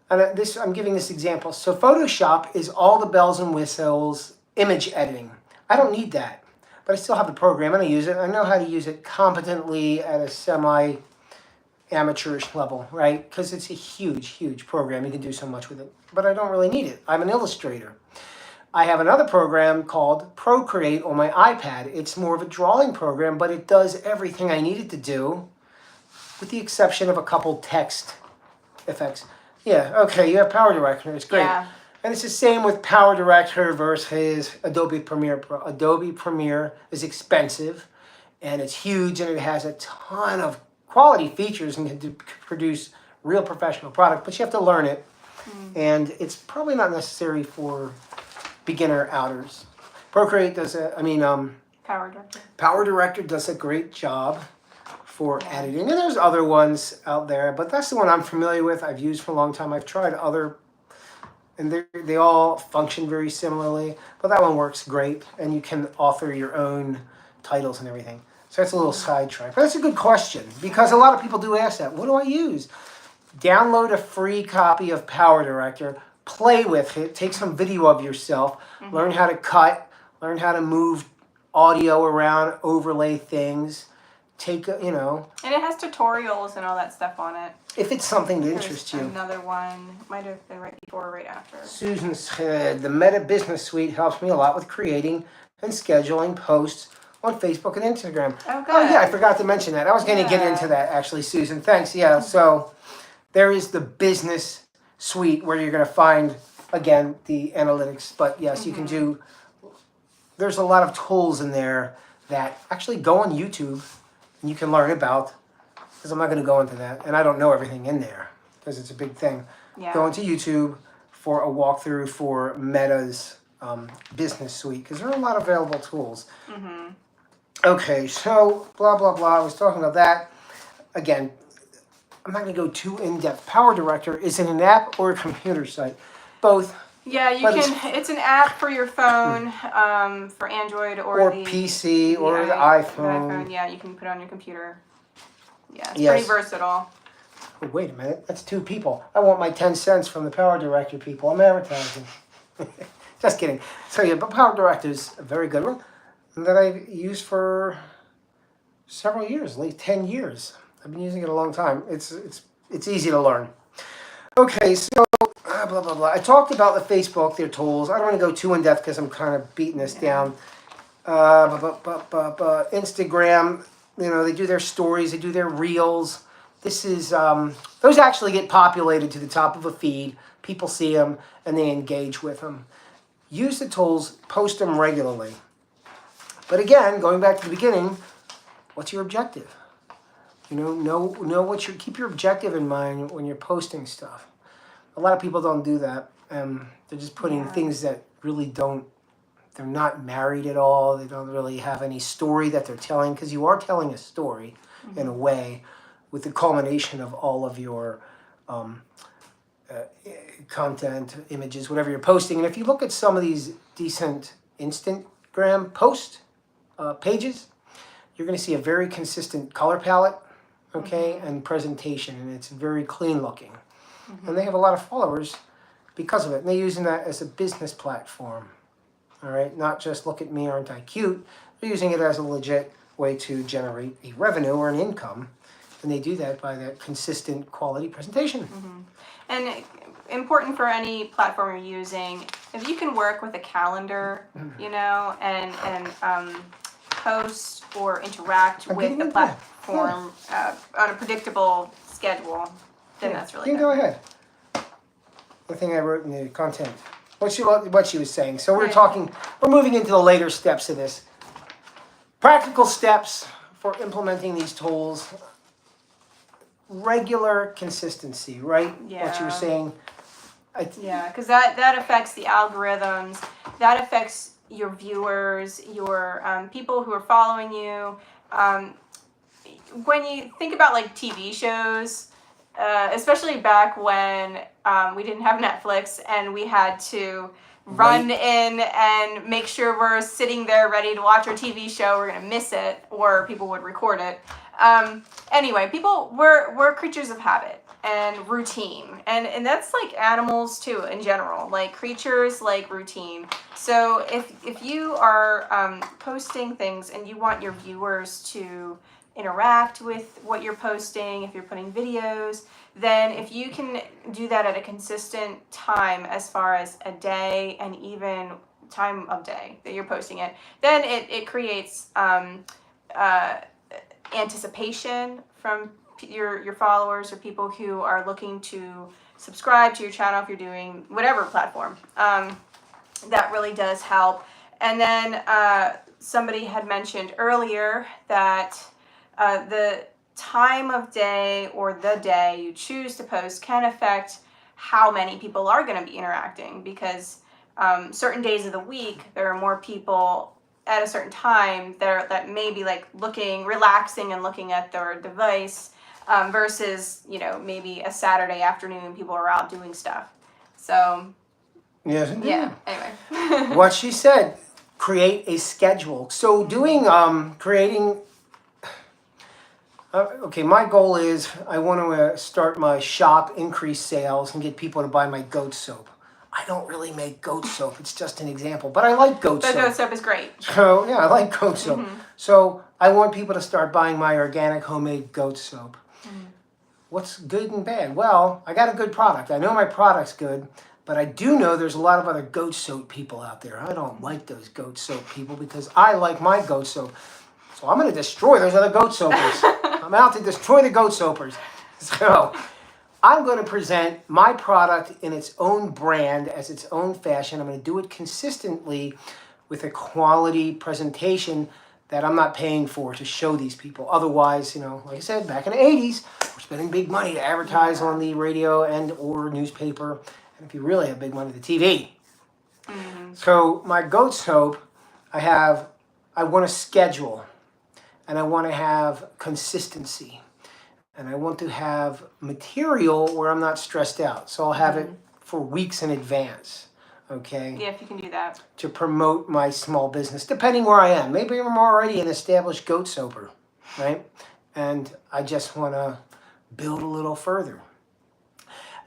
And I'm giving this example. So Photoshop is all the bells and whistles, image editing. I don't need that. But I still have the program and I use it. I know how to use it competently at a semi-amateurish level, right? Because it's a huge, huge program. You can do so much with it. But I don't really need it. I'm an illustrator. I have another program called Procreate on my iPad. It's more of a drawing program, but it does everything I need it to do, with the exception of a couple text effects. Yeah, okay, you have Power Director. It's great. Yeah. And it's the same with Power Director versus Adobe Premiere Pro. Adobe Premiere is expensive, and it's huge, and it has a ton of quality features and can produce real professional product, but you have to learn it. And it's probably not necessary for beginner outers. Procreate does Power Director does a great job for editing. And there's other ones out there, but that's the one I'm familiar with. I've used for a long time. I've tried other, and they all function very similarly, but that one works great, and you can author your own titles and everything. So that's a little sidetrack. But that's a good question, because a lot of people do ask that. What do I use? Download a free copy of Power Director, play with it, take some video of yourself, learn how to cut, learn how to move audio around, overlay things, And it has tutorials and all that stuff on it. If it's something that interests you. Another one, might have been right before or right after. Susan said, the Meta Business Suite helps me a lot with creating and scheduling posts on Facebook and Instagram. Oh, good. Oh, yeah, I forgot to mention that. I was going to get into that, actually, Susan. Thanks. Yeah, so there is the Business Suite where you're going to find, again, the analytics. But, yes, you can do... There's a lot of tools in there that actually go on YouTube and you can learn about, because I'm not going to go into that, and I don't know everything in there because it's a big thing. Yeah. Go into YouTube for a walkthrough for Meta's business suite, because there are a lot of available tools. Mm-hmm. Okay, so blah, blah, blah. I was talking about that. Again, I'm not going to go too in-depth. Power Director, is it an app or a computer site? Both. Yeah, you But can. It's an app for your phone, for Android Or the PC or the i- iPhone. Yeah, you can put it on your computer. Yeah, it's Yes. pretty versatile. Oh, wait a minute, that's 2 people. I want my 10 cents from the Power Director people. I'm advertising. Just kidding. So yeah, but Power Director is a very good one that I've used for several years, like 10 years. I've been using it a long time. It's easy to learn. Okay, so blah, blah, blah. I talked about the Facebook, their tools. I don't want to go too in depth because I'm kind of beating this down. Instagram, they do their stories, they do their reels. This is, those actually get populated to the top of a feed. People see them and they engage with them. Use the tools, post them regularly. But again, going back to the beginning, what's your objective? Keep your objective in mind when you're posting stuff. A lot of people don't do that. They're just putting things that really they're not married at all. They don't really have any story that they're telling, because you are telling a story in a way with the culmination of all of your content, images, whatever you're posting. And if you look at some of these decent Instagram post pages, you're going to see a very consistent color palette, and presentation, and it's very clean looking. And they have a lot of followers because of it. And they're using that as a business platform. All right, not just look at me, aren't I cute? They're using it as a legit way to generate a revenue or an income. And they do that by that consistent quality presentation. And important for any platform you're using, if you can work with a calendar, and post or interact with the platform on a predictable schedule, then that's really good. Go ahead. The thing I wrote in the content. What she was saying. So we're moving into the later steps of this. Practical steps for implementing these tools. Regular consistency, right? Yeah. What you were saying. Because that affects the algorithms. That affects your viewers, your people who are following you. When you think about like TV shows, especially back when we didn't have Netflix and we had to run in and make sure we're sitting there ready to watch our TV show, we're going to miss it, or people would record it. Anyway, we're creatures of habit and routine. And that's like animals too in general. Like creatures like routine. So if you are posting things and you want your viewers to interact with what you're posting, if you're putting videos, then if you can do that at a consistent time as far as a day and even time of day that you're posting it, then it creates anticipation from your followers or people who are looking to subscribe to your channel if you're doing whatever platform. That really does help. And then somebody had mentioned earlier that the time of day or the day you choose to post can affect how many people are going to be interacting, because certain days of the week there are more people at a certain time that may be like relaxing and looking at their device versus maybe a Saturday afternoon people are out doing stuff. So yes, indeed. Yeah, anyway. What she said, create a schedule. So doing creating okay, my goal is I want to start my shop, increase sales, and get people to buy my goat soap. I don't really make goat soap. It's just an example. But I like goat soap. But goat soap is great. So, yeah, I like goat soap. So I want people to start buying my organic homemade goat soap. What's good and bad? Well, I got a good product. I know my product's good. But I do know there's a lot of other goat soap people out there. I don't like those goat soap people because I like my goat soap. So I'm going to destroy those other goat soapers. I'm out to destroy the goat soapers. So I'm going to present my product in its own brand, as its own fashion. I'm going to do it consistently with a quality presentation that I'm not paying for to show these people. Otherwise, like I said, back in the 80s, we're spending big money to advertise on the radio and or newspaper. And if you really have big money, the TV. Mm-hmm. So my goat soap, I want to schedule, and I want to have consistency, and I want to have material where I'm not stressed out. So I'll have it for weeks in advance, okay? Yeah, if you can do that. To promote my small business, depending where I am. Maybe I'm already an established goat soaper, right? And I just want to build a little further.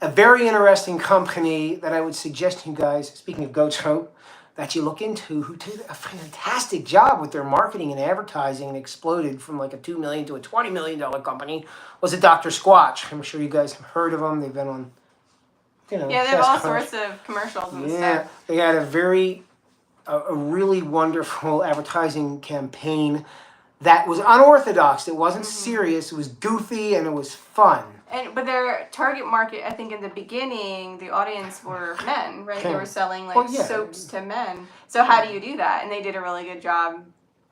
A very interesting company that I would suggest to you guys, speaking of goat soap, that you look into, who did a fantastic job with their marketing and advertising and exploded from like a $2 million to a $20 million company, was a Dr. Squatch. I'm sure you guys have heard of them. They've been on, Yeah, they have all sorts of commercials and stuff. They had a really wonderful advertising campaign that was unorthodox. It wasn't serious. It was goofy and it was fun. But their target market, I think, in the beginning, the audience were men, right? Okay. They were selling soaps to men. So how do you do that? And they did a really good job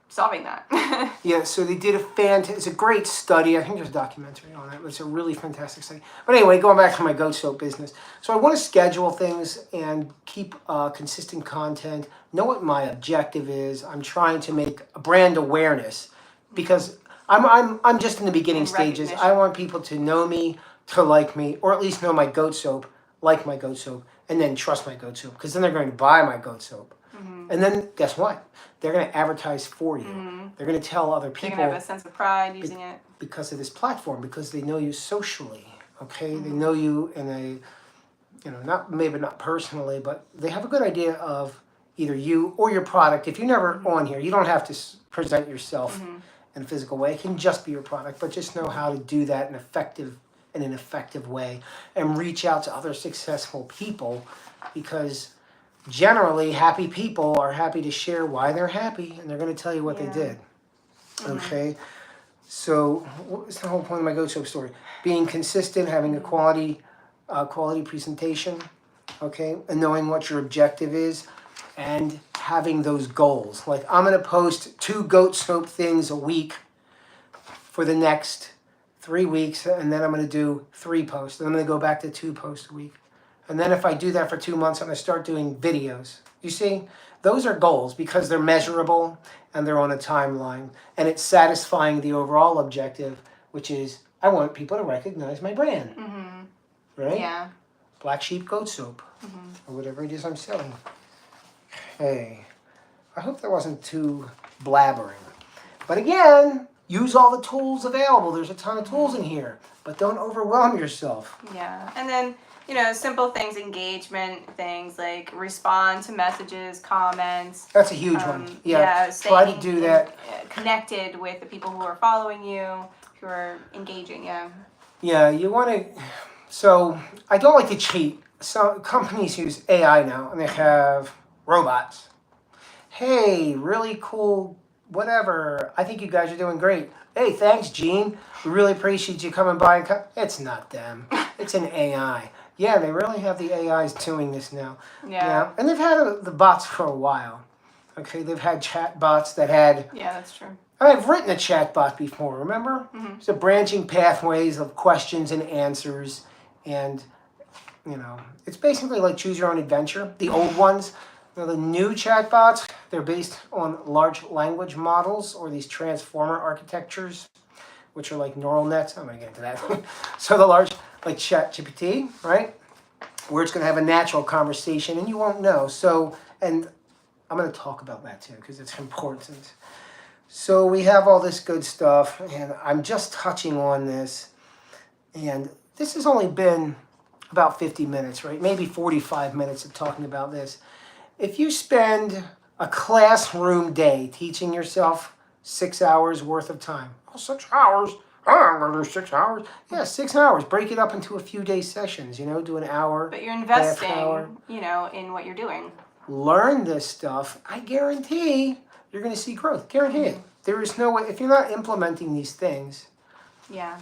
solving that. Yeah, so they did it's a great study. I think there's a documentary on it. It's a really fantastic study. But anyway, going back to my goat soap business. So I want to schedule things and keep consistent content, know what my objective is. I'm trying to make a brand awareness because I'm just in the beginning stages. I want people to know me, to like me, or at least know my goat soap, like my goat soap, and then trust my goat soap, because then they're going to buy my goat soap. And then guess what? They're going to advertise for you. They're going to tell other people. They're going to have a sense of pride using it. Because of this platform, because they know you socially, okay? They know you in a, maybe not personally, but they have a good idea of either you or your product. If you're never on here, you don't have to present yourself in a physical way. It can just be your product, but just know how to do that in an effective way and reach out to other successful people, because generally happy people are happy to share why they're happy, and they're going to tell you what they did. Okay? So what's the whole point of my goat soap story? Being consistent, having a quality presentation, okay, and knowing what your objective is, and having those goals. Like, I'm going to post 2 goat soap things a week for the next 3 weeks, and then I'm going to do 3 posts, and I'm going to go back to 2 posts a week. And then if I do that for 2 months, I'm going to start doing videos. You see, those are goals because they're measurable and they're on a timeline, and it's satisfying the overall objective, which is I want people to recognize my brand, right? Yeah. Black Sheep Goat Soap, or whatever it is I'm selling. Hey, I hope that wasn't too blabbering. But again, use all the tools available. There's a ton of tools in here, but don't overwhelm yourself. Yeah, and then, simple things, engagement things, like respond to messages, comments. That's a huge one. Yeah, try to do that. Connected with the people who are following you, who are engaging, Yeah, you want to, so I don't like to cheat. Some companies use AI now, and they have robots. Hey, really cool, whatever. I think you guys are doing great. Hey, thanks, Gene. We really appreciate you coming by. It's not them. It's an AI. Yeah, they really have the AIs doing this now. Yeah. And they've had the bots for a while. Okay, they've had chat bots that had... Yeah, that's true. I've written a chat bot before, remember? So branching pathways of questions and answers. And, it's basically like choose your own adventure. The old ones. Now, the new chatbots, they're based on large language models or these transformer architectures, which are like neural nets. I'm going to get into that. So the large, like ChatGPT, right? Where it's going to have a natural conversation and you won't know. So, and I'm going to talk about that too because it's important. So we have all this good stuff, and I'm just touching on this. And this has only been about 50 minutes, right? Maybe 45 minutes of talking about this. If you spend a classroom day teaching yourself 6 hours worth of time. Oh, 6 hours? Oh, I'm going to do 6 hours. Yeah, 6 hours. Break it up into a few day sessions, do an hour. But you're investing, in what you're doing. Learn this stuff. I guarantee you're going to see growth. Guarantee it. There is no way, if you're not implementing these things. Yeah.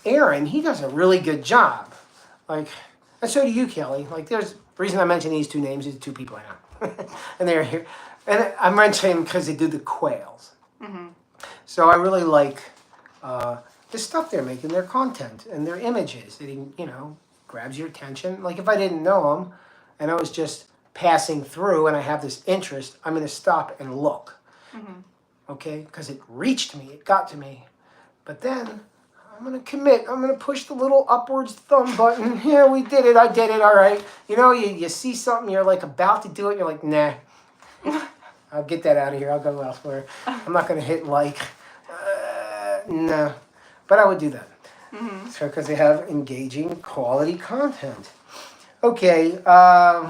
Aaron, he does a really good job. And so do you, Kelly. There's the reason I mention these 2 names is 2 people I know. And they're here. And I'm mentioning them because they do the quails. So I really like the stuff they're making, their content and their images. It, grabs your attention. Like if I didn't know them and I was just passing through and I have this interest, I'm going to stop and look. Mm-hmm. Okay? Because it reached me, it got to me. But then I'm going to commit. I'm going to push the little upwards thumb button. Yeah, we did it. I did it. All right. You see something, you're like about to do it. You're like, nah. I'll get that out of here. I'll go elsewhere. I'm not going to hit like. No. But I would do that. Mm-hmm. So because they have engaging quality content. Okay.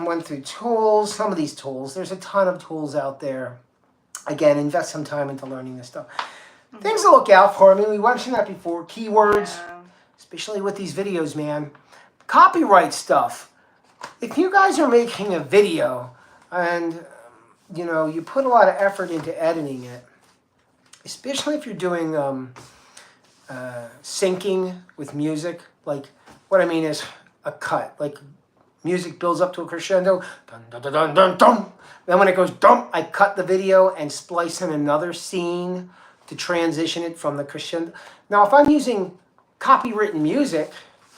Went through tools. Some of these tools. There's a ton of tools out there. Again, invest some time into learning this stuff. Things to look out for. I mean, we mentioned that before. Keywords, especially with these videos, man. Copyright stuff. If you guys are making a video and, you put a lot of effort into editing it, especially if you're doing syncing with music. Like, what I mean is a cut. Like, music builds up to a crescendo. Dun, dun, dun, dun, dun, dun. Then when it goes dum, I cut the video and splice in another scene to transition it from the crescendo. Now, if I'm using copywritten music,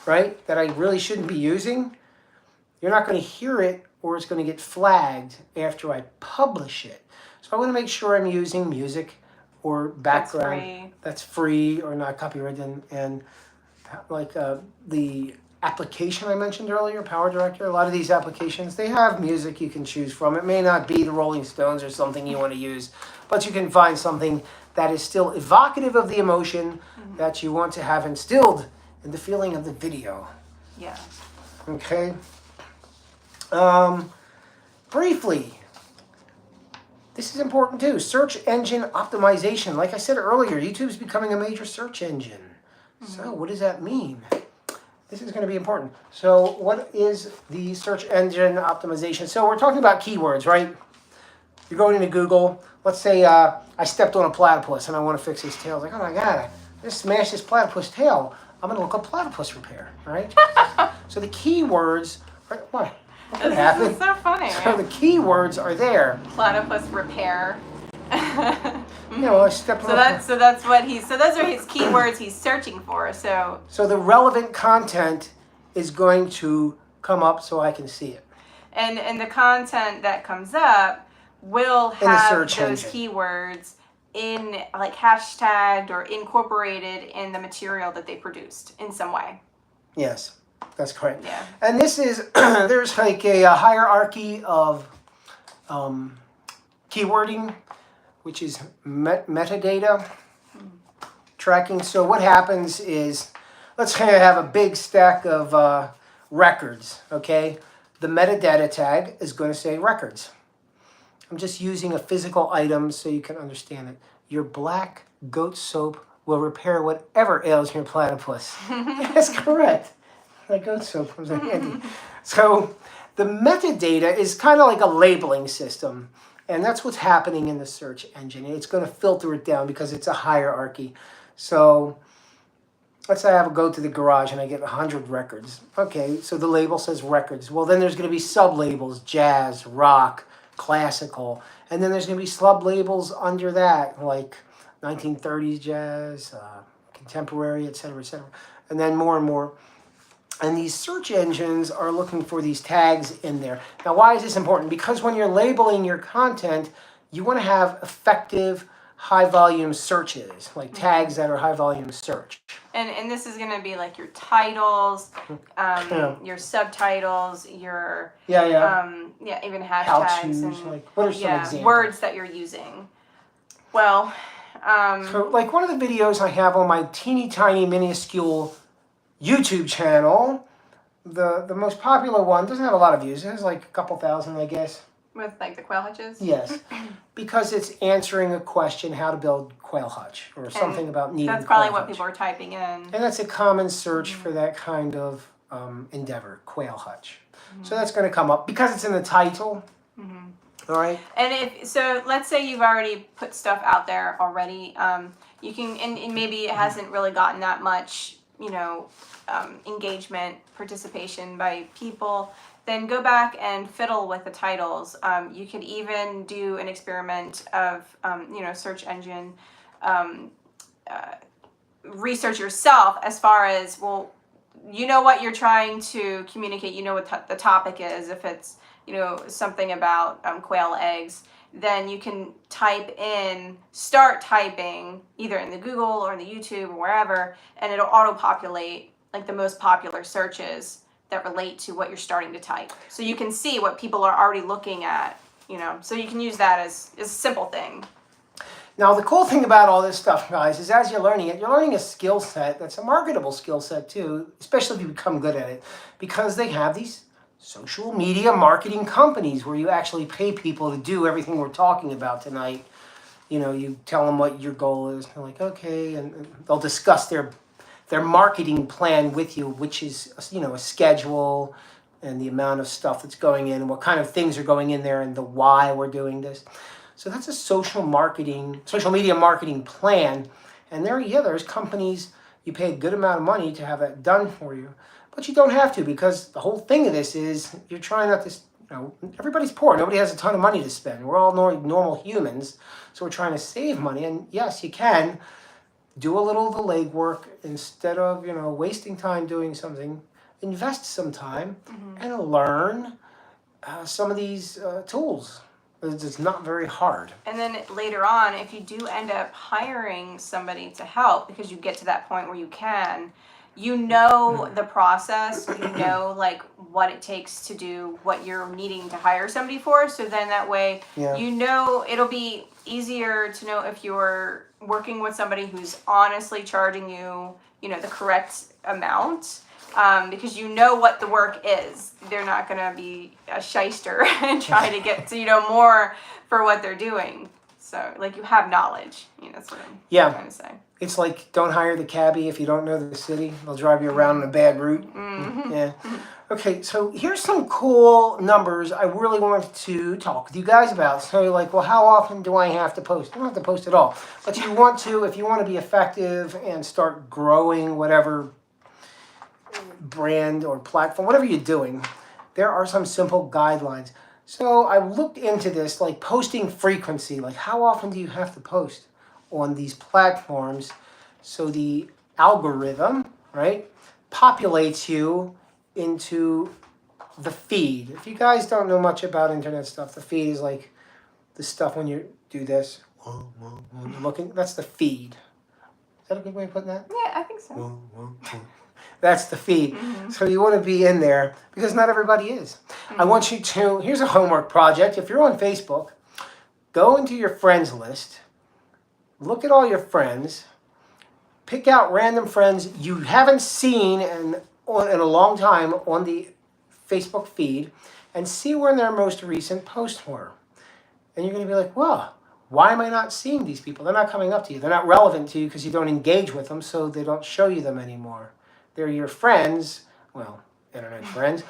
right, that I really shouldn't be using, you're not going to hear it or it's going to get flagged after I publish it. So I want to make sure I'm using music or background that's free or not copyrighted. And like the application I mentioned earlier, Power Director, a lot of these applications, they have music you can choose from. It may not be the Rolling Stones or something you want to use, but you can find something that is still evocative of the emotion that you want to have instilled in the feeling of the video. Yeah. Okay. Briefly, this is important too. Search engine optimization. Like I said earlier, YouTube's becoming a major search engine. So what does that mean? This is going to be important. So what is the search engine optimization? So we're talking about keywords, right? You're going into Google. Let's say I stepped on a platypus and I want to fix his tail. Like, oh my God, I just smashed this platypus tail. I'm going to look up platypus repair, right? So the keywords, what happened? This is so funny. So the keywords are there. Platypus repair. I stepped on So that's what those are his keywords he's searching for. So the relevant content is going to come up so I can see it. And the content that comes up will have those keywords in like hashtagged or incorporated in the material that they produced in some way. Yes, that's correct. Yeah. And this is there's like a hierarchy of keywording, which is metadata tracking. So what happens is, let's say I have a big stack of records, okay? The metadata tag is going to say records. I'm just using a physical item so you can understand it. Your black goat soap will repair whatever ails your platypus. That's correct. That goat soap was handy. So the metadata is kind of like a labeling system. And that's what's happening in the search engine. It's going to filter it down because it's a hierarchy. So let's say I go to the garage and I get 100 records. Okay, so the label says records. Well, then there's going to be sub-labels, jazz, rock, classical. And then there's going to be sub-labels under that, like 1930s jazz, contemporary, et cetera, et cetera. And then more and more. And these search engines are looking for these tags in there. Now, why is this important? Because when you're labeling your content, you want to have effective, high-volume searches, like tags that are high-volume search. And this is going to be like your titles, your subtitles, your even hashtags and like what are some examples? Words that you're using. Well, so like one of the videos I have on my teeny tiny minuscule YouTube channel, the most popular one doesn't have a lot of views. It has like a couple thousand, I guess. With like the quail hutches? Yes, because it's answering a question, how to build quail hutch, or something about needing that's probably quail what people are typing in. And that's a common search for that kind of endeavor, quail hutch. So that's going to come up because it's in the title. All right. And let's say you've already put stuff out there already. You can, and maybe it hasn't really gotten that much, engagement, participation by people. Then go back and fiddle with the titles. You could even do an experiment of, search engine research yourself as far as, well, you know what you're trying to communicate, you know what the topic is. If it's, something about quail eggs, then you can start typing either in the Google or in the YouTube or wherever, and it'll auto-populate like the most popular searches that relate to what you're starting to type. So you can see what people are already looking at, so you can use that as a simple thing. Now, the cool thing about all this stuff, guys, is as you're learning it, you're learning a skill set that's a marketable skill set too, especially if you become good at it, because they have these social media marketing companies where you actually pay people to do everything we're talking about tonight. You tell them what your goal is. They're like, okay, and they'll discuss their marketing plan with you, which is, a schedule and the amount of stuff that's going in and what kind of things are going in there and the why we're doing this. So that's a social media marketing plan. And there's companies, you pay a good amount of money to have that done for you. But you don't have to, because the whole thing of this is you're trying not to, everybody's poor. Nobody has a ton of money to spend. We're all normal humans. So we're trying to save money. And yes, you can do a little of the legwork instead of, wasting time doing something. Invest some time and learn some of these tools. It's not very hard. And then later on, if you do end up hiring somebody to help, because you get to that point where you can, the process, like what it takes to do what you're needing to hire somebody for. So then that way, it'll be easier to know if you're working with somebody who's honestly charging you, the correct amount. Because what the work is. They're not going to be a shyster and try to get to, more for what they're doing. So, like, you have knowledge. That's what I'm trying to say. It's like, don't hire the cabbie if you don't know the city. They'll drive you around on a bad route. Mm-hmm. Yeah. Okay, so here's some cool numbers I really wanted to talk with you guys about. So you're like, well, how often do I have to post? You don't have to post at all. But if you want to be effective and start growing whatever brand or platform, whatever you're doing, there are some simple guidelines. So I looked into this, like posting frequency, like how often do you have to post on these platforms so the algorithm, right, populates you into the feed. If you guys don't know much about internet stuff, the feed is like the stuff when you do this, when you're looking, that's the feed. Is that a good way of putting that? Yeah, I think so. That's the feed. Mm-hmm. So you want to be in there because not everybody is. Mm-hmm. I want you to, here's a homework project. If you're on Facebook, go into your friends list, look at all your friends, pick out random friends you haven't seen in a long time on the Facebook feed, and see where their most recent posts were. And you're going to be like, well, why am I not seeing these people? They're not coming up to you. They're not relevant to you because you don't engage with them, so they don't show you them anymore. They're your friends, well, internet friends,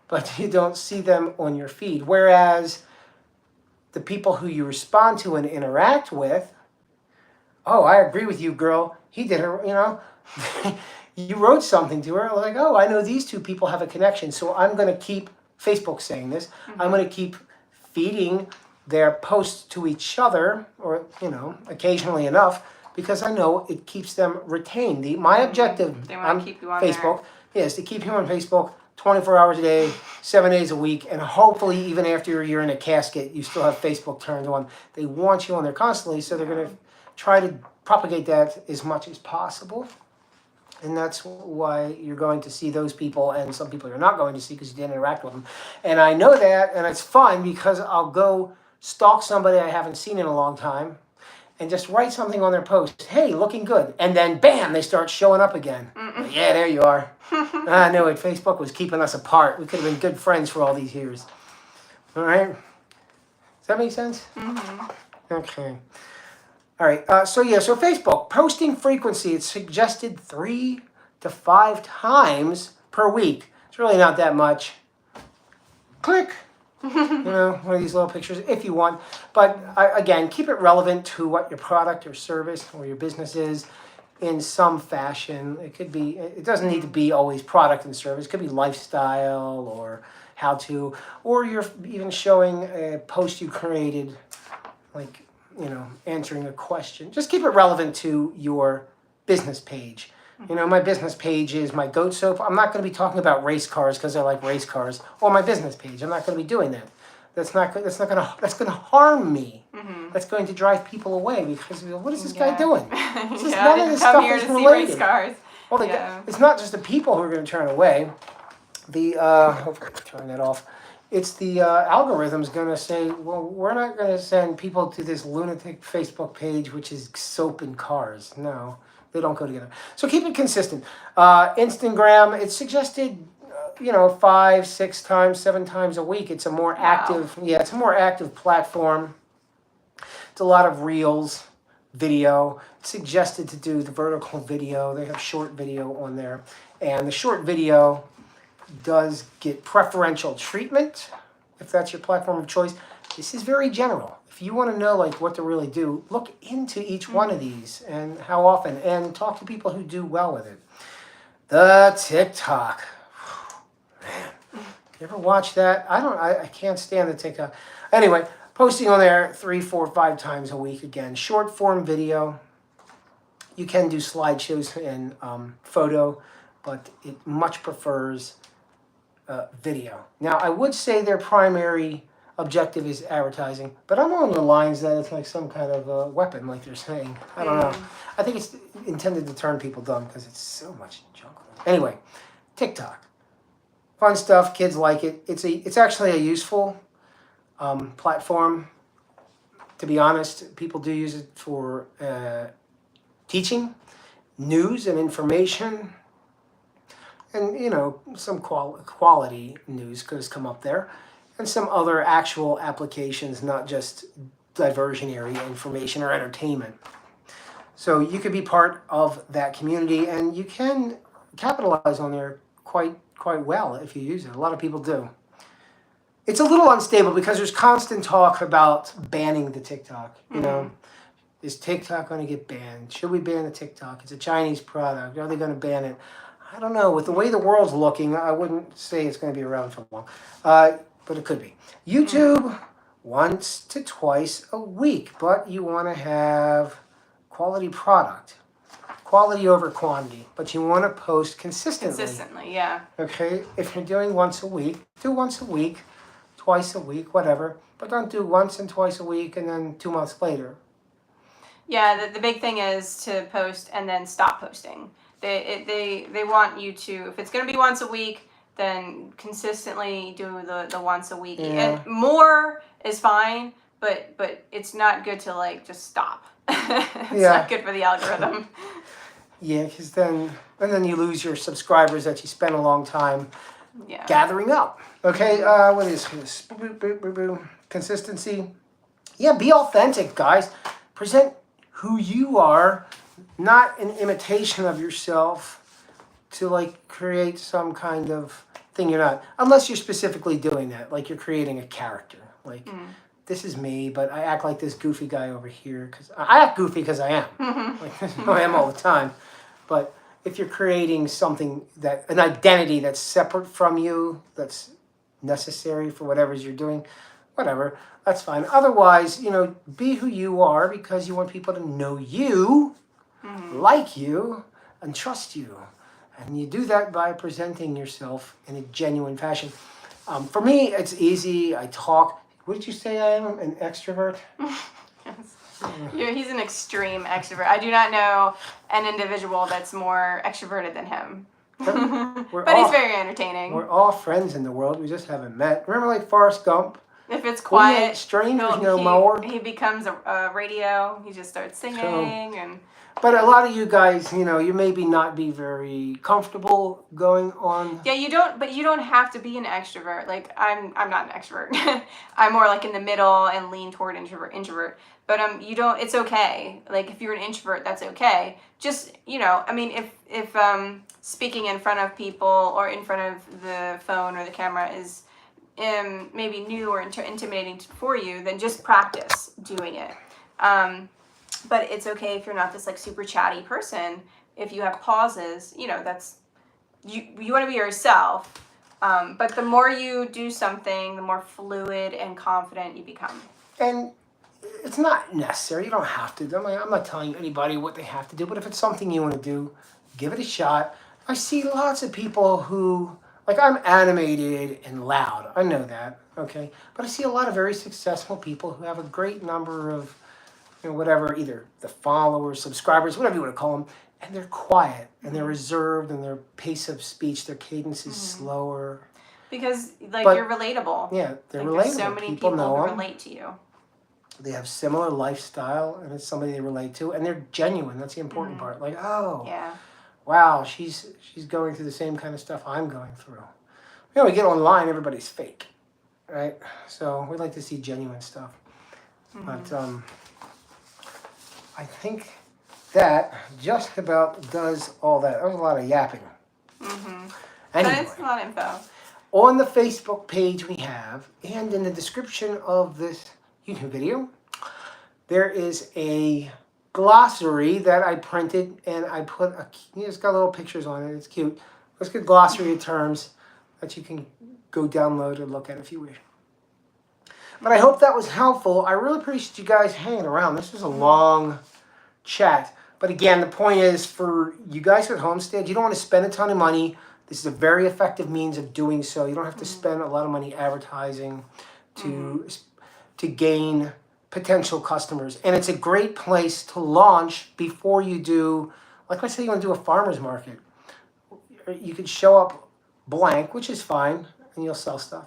but you don't see them on your feed. Whereas the people who you respond to and interact with, oh, I agree with you, girl. He did her, you wrote something to her, like, oh, I know these two people have a connection, so I'm going to keep, Facebook saying this, I'm going to keep feeding their posts to each other, or, occasionally enough, because I know it keeps them retained. My objective on Facebook is to keep you on Facebook 24 hours a day, 7 days a week, and hopefully even after you're in a casket, you still have Facebook turned on. They want you on there constantly, so they're going to try to propagate that as much as possible. And that's why you're going to see those people, and some people you're not going to see because you didn't interact with them. And I know that, and it's fun because I'll go stalk somebody I haven't seen in a long time and just write something on their post. Hey, looking good. And then, bam, they start showing up again. Like, yeah, there you are. I knew it. Facebook was keeping us apart. We could have been good friends for all these years. All right? Does that make sense? Mm-hmm. Okay. All right. So Facebook, posting frequency, it's suggested 3 to 5 times per week. It's really not that much. Click. One of these little pictures if you want. But again, keep it relevant to what your product or service or your business is in some fashion. It doesn't need to be always product and service. It could be lifestyle or how to, or you're even showing a post you created, like, answering a question. Just keep it relevant to your business page. My business page is my goat soap. I'm not going to be talking about race cars because I like race cars. Or my business page. I'm not going to be doing that. That's going to harm me. That's going to drive people away because what is this guy doing? None of this stuff is related. Race cars. Well, it's not just the people who are going to turn away. Hopefully turn that off. It's the algorithm's going to say, well, we're not going to send people to this lunatic Facebook page, which is soap and cars. No, they don't go together. So keep it consistent. Instagram, it's suggested, 5, 6 times, 7 times a week. It's a more active, it's a more active platform. It's a lot of reels, video. It's suggested to do the vertical video. They have short video on there. And the short video does get preferential treatment if that's your platform of choice. This is very general. If you want to know what to really do, look into each one of these and how often, and talk to people who do well with it. The TikTok. Man, you ever watch that? I can't stand the TikTok. Anyway, posting on there 3, 4, 5 times a week again. Short form video. You can do slideshows and photo, but it much prefers video. Now, I would say their primary objective is advertising, but I'm on the lines that it's like some kind of weapon, like they're saying. I don't know. I think it's intended to turn people dumb because it's so much junk. Anyway, TikTok. Fun stuff. Kids like it. It's actually a useful platform. To be honest, people do use it for teaching, news and information. And, some quality news could have come up there. And some other actual applications, not just diversionary information or entertainment. So you could be part of that community, and you can capitalize on there quite well if you use it. A lot of people do. It's a little unstable because there's constant talk about banning the TikTok. Is TikTok going to get banned? Should we ban the TikTok? It's a Chinese product. Are they going to ban it? I don't know. With the way the world's looking, I wouldn't say it's going to be around for long. But it could be. YouTube, once to twice a week. But you want to have quality product. Quality over quantity. But you want to post consistently. Consistently, yeah. Okay? If you're doing once a week, do once a week, twice a week, whatever. But don't do once and twice a week and then 2 months later. Yeah, the big thing is to post and then stop posting. They want you to, if it's going to be once a week, then consistently do the once a week. Yeah. And more is fine, but it's not good to just stop. It's not good for the algorithm. Yeah, because then you lose your subscribers that you spent a long time gathering up. Okay, what is this? Consistency. Yeah, be authentic, guys. Present who you are. Not an imitation of yourself to create some kind of thing you're not, unless you're specifically doing that, like you're creating a character. This is me, but I act like this goofy guy over here because I act goofy because I am. I am all the time. But if you're creating something an identity that's separate from you, that's necessary for whatever you're doing, whatever, that's fine. Otherwise, be who you are because you want people to know you. Like you and trust you, and you do that by presenting yourself in a genuine fashion. For me, it's easy. I talk. What did you say I am? An extrovert? Yes. He's an extreme extrovert. I do not know an individual that's more extroverted than him. But he's very entertaining. We're all friends in the world. We just haven't met. Remember, Forrest Gump? If it's quiet, strangers no more. He becomes a radio. He just starts singing and. But a lot of you guys, you maybe not be very comfortable going on. Yeah, you don't have to be an extrovert. I'm not an extrovert. I'm more in the middle and lean toward introvert. But it's okay. If you're an introvert, that's okay. Just, if speaking in front of people or in front of the phone or the camera is maybe new or intimidating for you, then just practice doing it. But it's okay if you're not this super chatty person. If you have pauses, that's you want to be yourself. But the more you do something, the more fluid and confident you become. And it's not necessary. You don't have to. I'm not telling anybody what they have to do, but if it's something you want to do, give it a shot. I see lots of people who, like, I'm animated and loud. I know that, okay? But I see a lot of very successful people who have a great number of, whatever, either the followers, subscribers, whatever you want to call them, and they're quiet and they're reserved and their pace of speech, their cadence is slower. Because, like, But- you're relatable. Yeah, they're Like, relatable. there's so many people know who 'em. relate to you. They have similar lifestyle, and it's somebody they relate to, and they're genuine. That's the important part. Like, oh, Yeah. wow, she's going through the same kind of stuff I'm going through. We get online, everybody's fake, right? So we like to see genuine stuff. But I think that just about does all that. That was a lot of yapping. But Anyway, it's a lot of info. on the Facebook page we have, and in the description of this YouTube video, there is a glossary that I printed, and I put it's got little pictures on it. It's cute. It's a good glossary of terms that you can go download and look at if you wish. But I hope that was helpful. I really appreciate you guys hanging around. This was a long chat. But again, the point is, for you guys at homestead, you don't want to spend a ton of money. This is a very effective means of doing so. You don't have to spend a lot of money advertising to gain potential customers. And it's a great place to launch before you do, like let's say you want to do a farmer's market. You could show up blank, which is fine, and you'll sell stuff.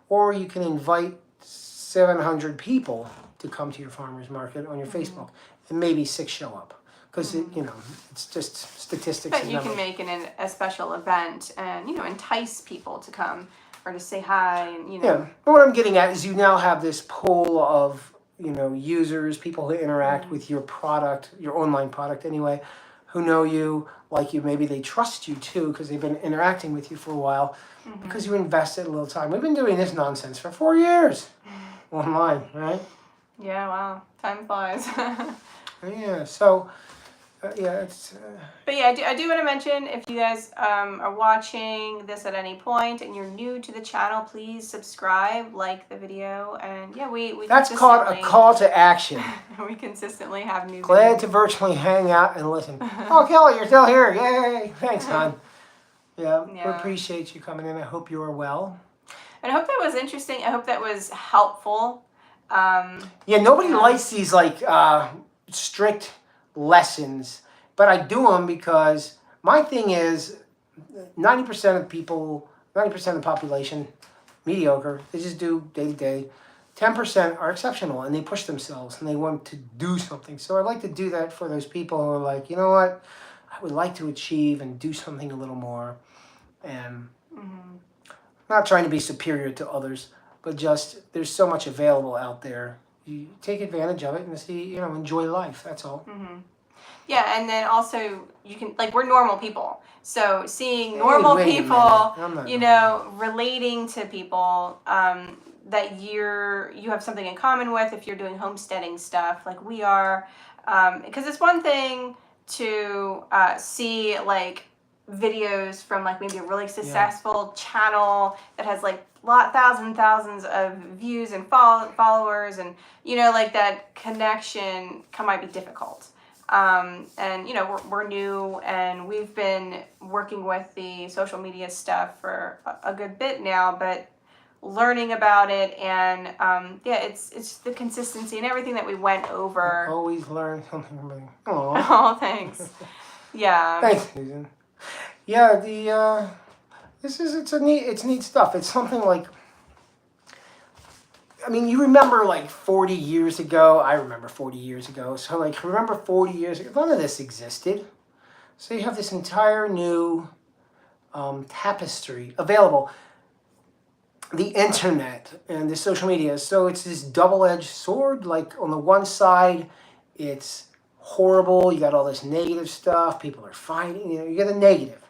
Or you can invite 700 people to come to your farmer's market on your Facebook, and maybe 6 show up. Because, it's just statistics. But and you can numbers. make a special event and, entice people to come or to say hi and, Yeah, but what I'm getting at is you now have this pool of, users, people who interact with your product, your online product anyway, who know you, like you, maybe they trust you too because they've been interacting with you for a while because you invested a little time. We've been doing this nonsense for 4 years online, right? Yeah, wow. Time flies. Yeah, so, it's... But yeah, I do want to mention, if you guys are watching this at any point and you're new to the channel, please subscribe, like the video, and yeah, we That's called a call to action. We consistently have new Glad videos. to virtually hang out and listen. Oh, Kelly, you're still here. Yay. Thanks, hon. Yeah, we Yeah. appreciate you coming in. I hope you are well. And I hope that was interesting. I hope that was helpful. Yeah, nobody likes these, strict lessons, but I do them because my thing is 90% of people, 90% of the population, mediocre. They just do day to day. 10% are exceptional and they push themselves and they want to do something. So I like to do that for those people who are like, you know what, I would like to achieve and do something a little more. And not trying to be superior to others, but just there's so much available out there. You take advantage of it and see, enjoy life. That's all. Yeah, and then also you can, we're normal people. So seeing Hey, normal wait a people, minute. I'm not relating to people that you have something in common with if you're doing homesteading stuff like we are. Because it's one thing to see videos from maybe a really successful channel that has thousands of views and followers, and that connection might be difficult. And we're new, and we've been working with the social media stuff for a good bit now, but learning about it, and it's the consistency and everything that we went over. Always learn something from me. Oh, thanks. Yeah. Thanks, Susan. Yeah, it's neat stuff. It's something you remember 40 years ago. I remember 40 years ago. So remember 40 years ago, none of this existed. So you have this entire new tapestry available. The internet and the social media. So it's this double-edged sword. On the one side, it's horrible. You got all this negative stuff. People are fighting. You get the negative.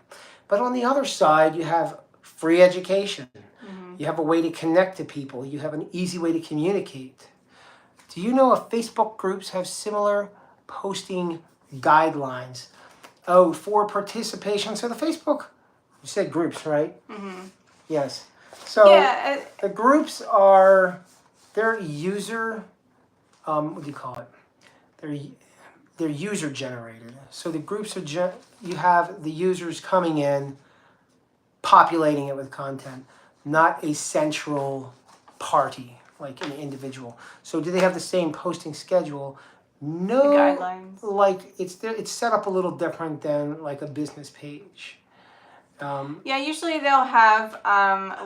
But on the other side, you have free education. You have a way to connect to people. You have an easy way to communicate. Do you know if Facebook groups have similar posting guidelines? Oh, for participation. So the Facebook, you said groups, right? Yes. So Yeah. the groups they're user what do you call it? They're user generated. So the groups are you have the users coming in, populating it with content, not a central party like an individual. So do they have the same posting schedule? No. The guidelines. Like it's set up a little different than like a business page. Yeah, usually they'll have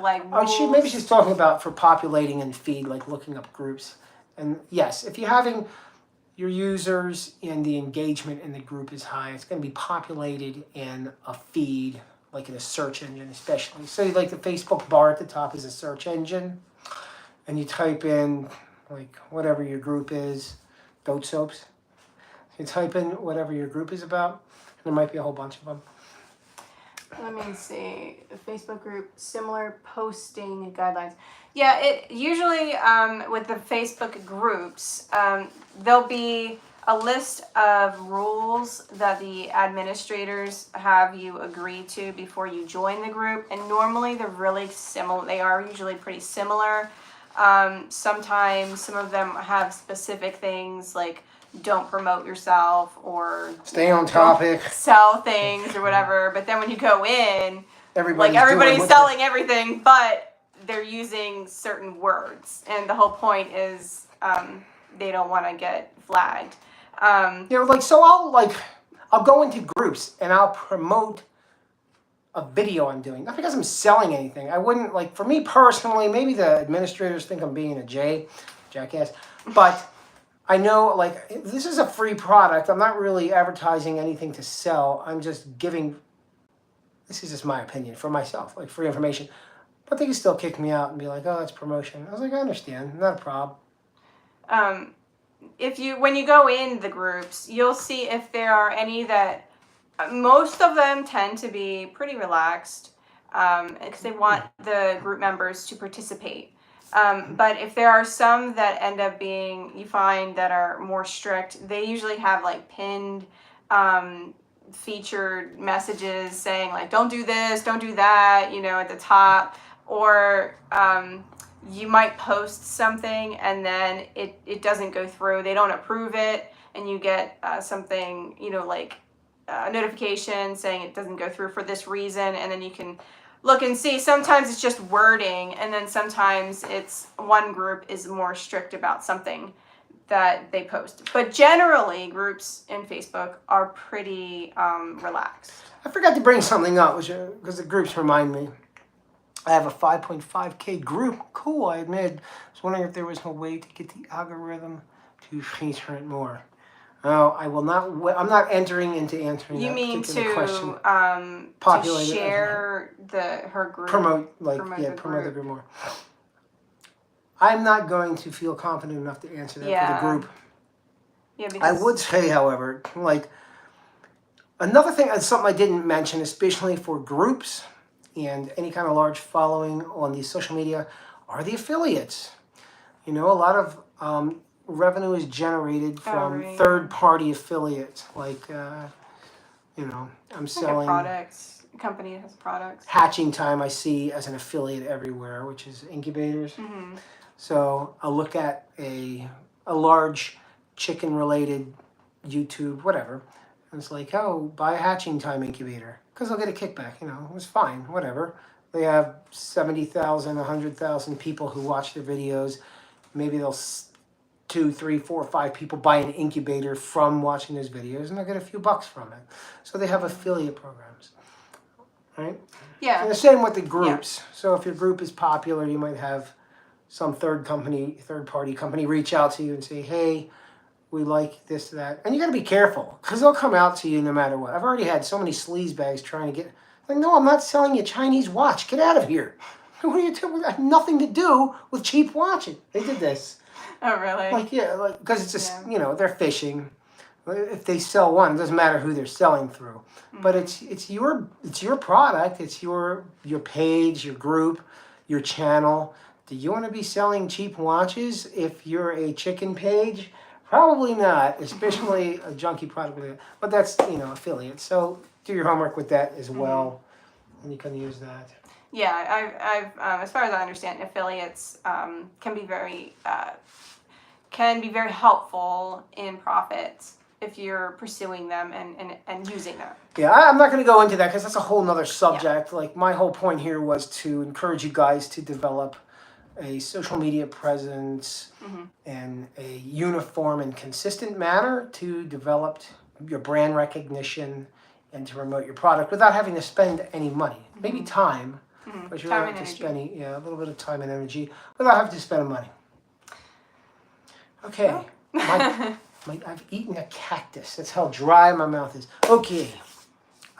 like rules. Maybe she's talking about for populating and feed, like looking up groups. And yes, if you're having your users and the engagement in the group is high, it's going to be populated in a feed, like in a search engine especially. So like the Facebook bar at the top is a search engine, and you type in like whatever your group is, goat soaps. You type in whatever your group is about, and there might be a whole bunch of them. Let me see. A Facebook group, similar posting guidelines. Yeah, it usually with the Facebook groups, there'll be a list of rules that the administrators have you agree to before you join the group, and normally they're really similar. They are usually pretty similar. Sometimes some of them have specific things like don't promote yourself or stay on topic, sell things or whatever. But then when you go in, everybody's selling everything, but they're using certain words, and the whole point is they don't want to get flagged. I'll go into groups and I'll promote a video I'm doing, not because I'm selling anything. I wouldn't, like, for me personally, maybe the administrators think I'm being a jackass, but I know, like, this is a free product. I'm not really advertising anything to sell. I'm just giving, this is just my opinion for myself, like free information. But they can still kick me out and be like, oh, that's promotion. I was like, I understand, not a problem. When you go in the groups, you'll see if there are any that, most of them tend to be pretty relaxed because they want the group members to participate. But if there are some that end up being, you find that are more strict, they usually have like pinned featured messages saying like, don't do this, don't do that, at the top. Or you might post something and then it doesn't go through, they don't approve it, and you get something, like a notification saying it doesn't go through for this reason, and then you can look and see. Sometimes it's just wording, and then sometimes it's one group is more strict about something that they post. But generally, groups in Facebook are pretty relaxed. I forgot to bring something up, because the groups remind me. I have a 5.5K group. Cool, I admit. I was wondering if there was a way to get the algorithm to feature it more. No, I will not. I'm not entering into answering that particular question. To share her group. Promote the group more. I'm not going to feel confident enough to answer that for the group. Yeah, because I would say, however, like another thing, something I didn't mention, especially for groups and any kind of large following on the social media, are the affiliates. A lot of revenue is generated from third-party affiliates, like I'm selling products. A company has products. Hatching Time I see as an affiliate everywhere, which is incubators. Mm-hmm. So I'll look at a large chicken-related YouTube, whatever, and it's like, oh, buy a Hatching Time incubator, because I'll get a kickback. It was fine, whatever. They have 70,000, 100,000 people who watch their videos. Maybe they'll 2, 3, 4, 5 people buy an incubator from watching those videos, and they'll get a few bucks from it. So they have affiliate programs, right? Yeah. And the same with the groups. Yeah. So if your group is popular, you might have some third-party company reach out to you and say, hey, we like this, that. And you got to be careful, because they'll come out to you no matter what. I've already had so many sleaze bags trying to get, like, no, I'm not selling you a Chinese watch. Get out of here. What are you doing? I have nothing to do with cheap watches. They did this. Oh, really? Because it's just, they're fishing. If they sell one, it doesn't matter who they're selling through. Mm-hmm. But it's your product. It's your page, your group, your channel. Do you want to be selling cheap watches if you're a chicken page? Probably not, especially a junky product. But that's, affiliate. So do your homework with that as well, and you can use that. Yeah, I've as far as I understand, affiliates can be very can be very helpful in profits if you're pursuing them and using them. Yeah, I'm not going to go into that because that's a whole nother subject. Like my whole point here was to encourage you guys to develop a social media presence in a uniform and consistent manner to develop your brand recognition and to promote your product without having to spend any money. Maybe time, but you're Time able and to energy. spend a little bit of time and energy without having to spend money. Okay, I've eaten a cactus. That's how dry my mouth is. Okay.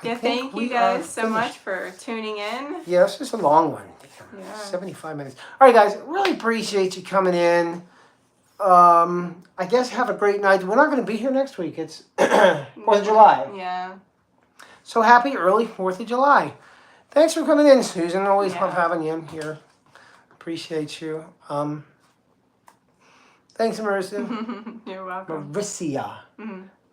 Yeah, thank you we guys are so finished. much for tuning in. Yeah, this is a long one. Damn, Yeah. 75 minutes. All right, guys, really appreciate you coming in. I guess have a great night. We're not going to be here next week. It's 4th of July. Yeah. So happy early 4th of July. Thanks for coming in, Susan. Always love Yeah. having you here. Appreciate you. Thanks, Marissa. You're welcome. Marissa.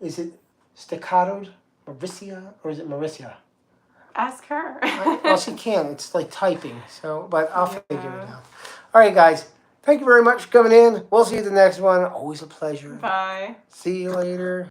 Is it staccatoed? Marissa or is it Marissa? Ask her. Well, she can. It's like typing. So, but I'll figure it out. All right, guys. Thank you very much for coming in. We'll see you the next one. Always a pleasure. Bye. See you later.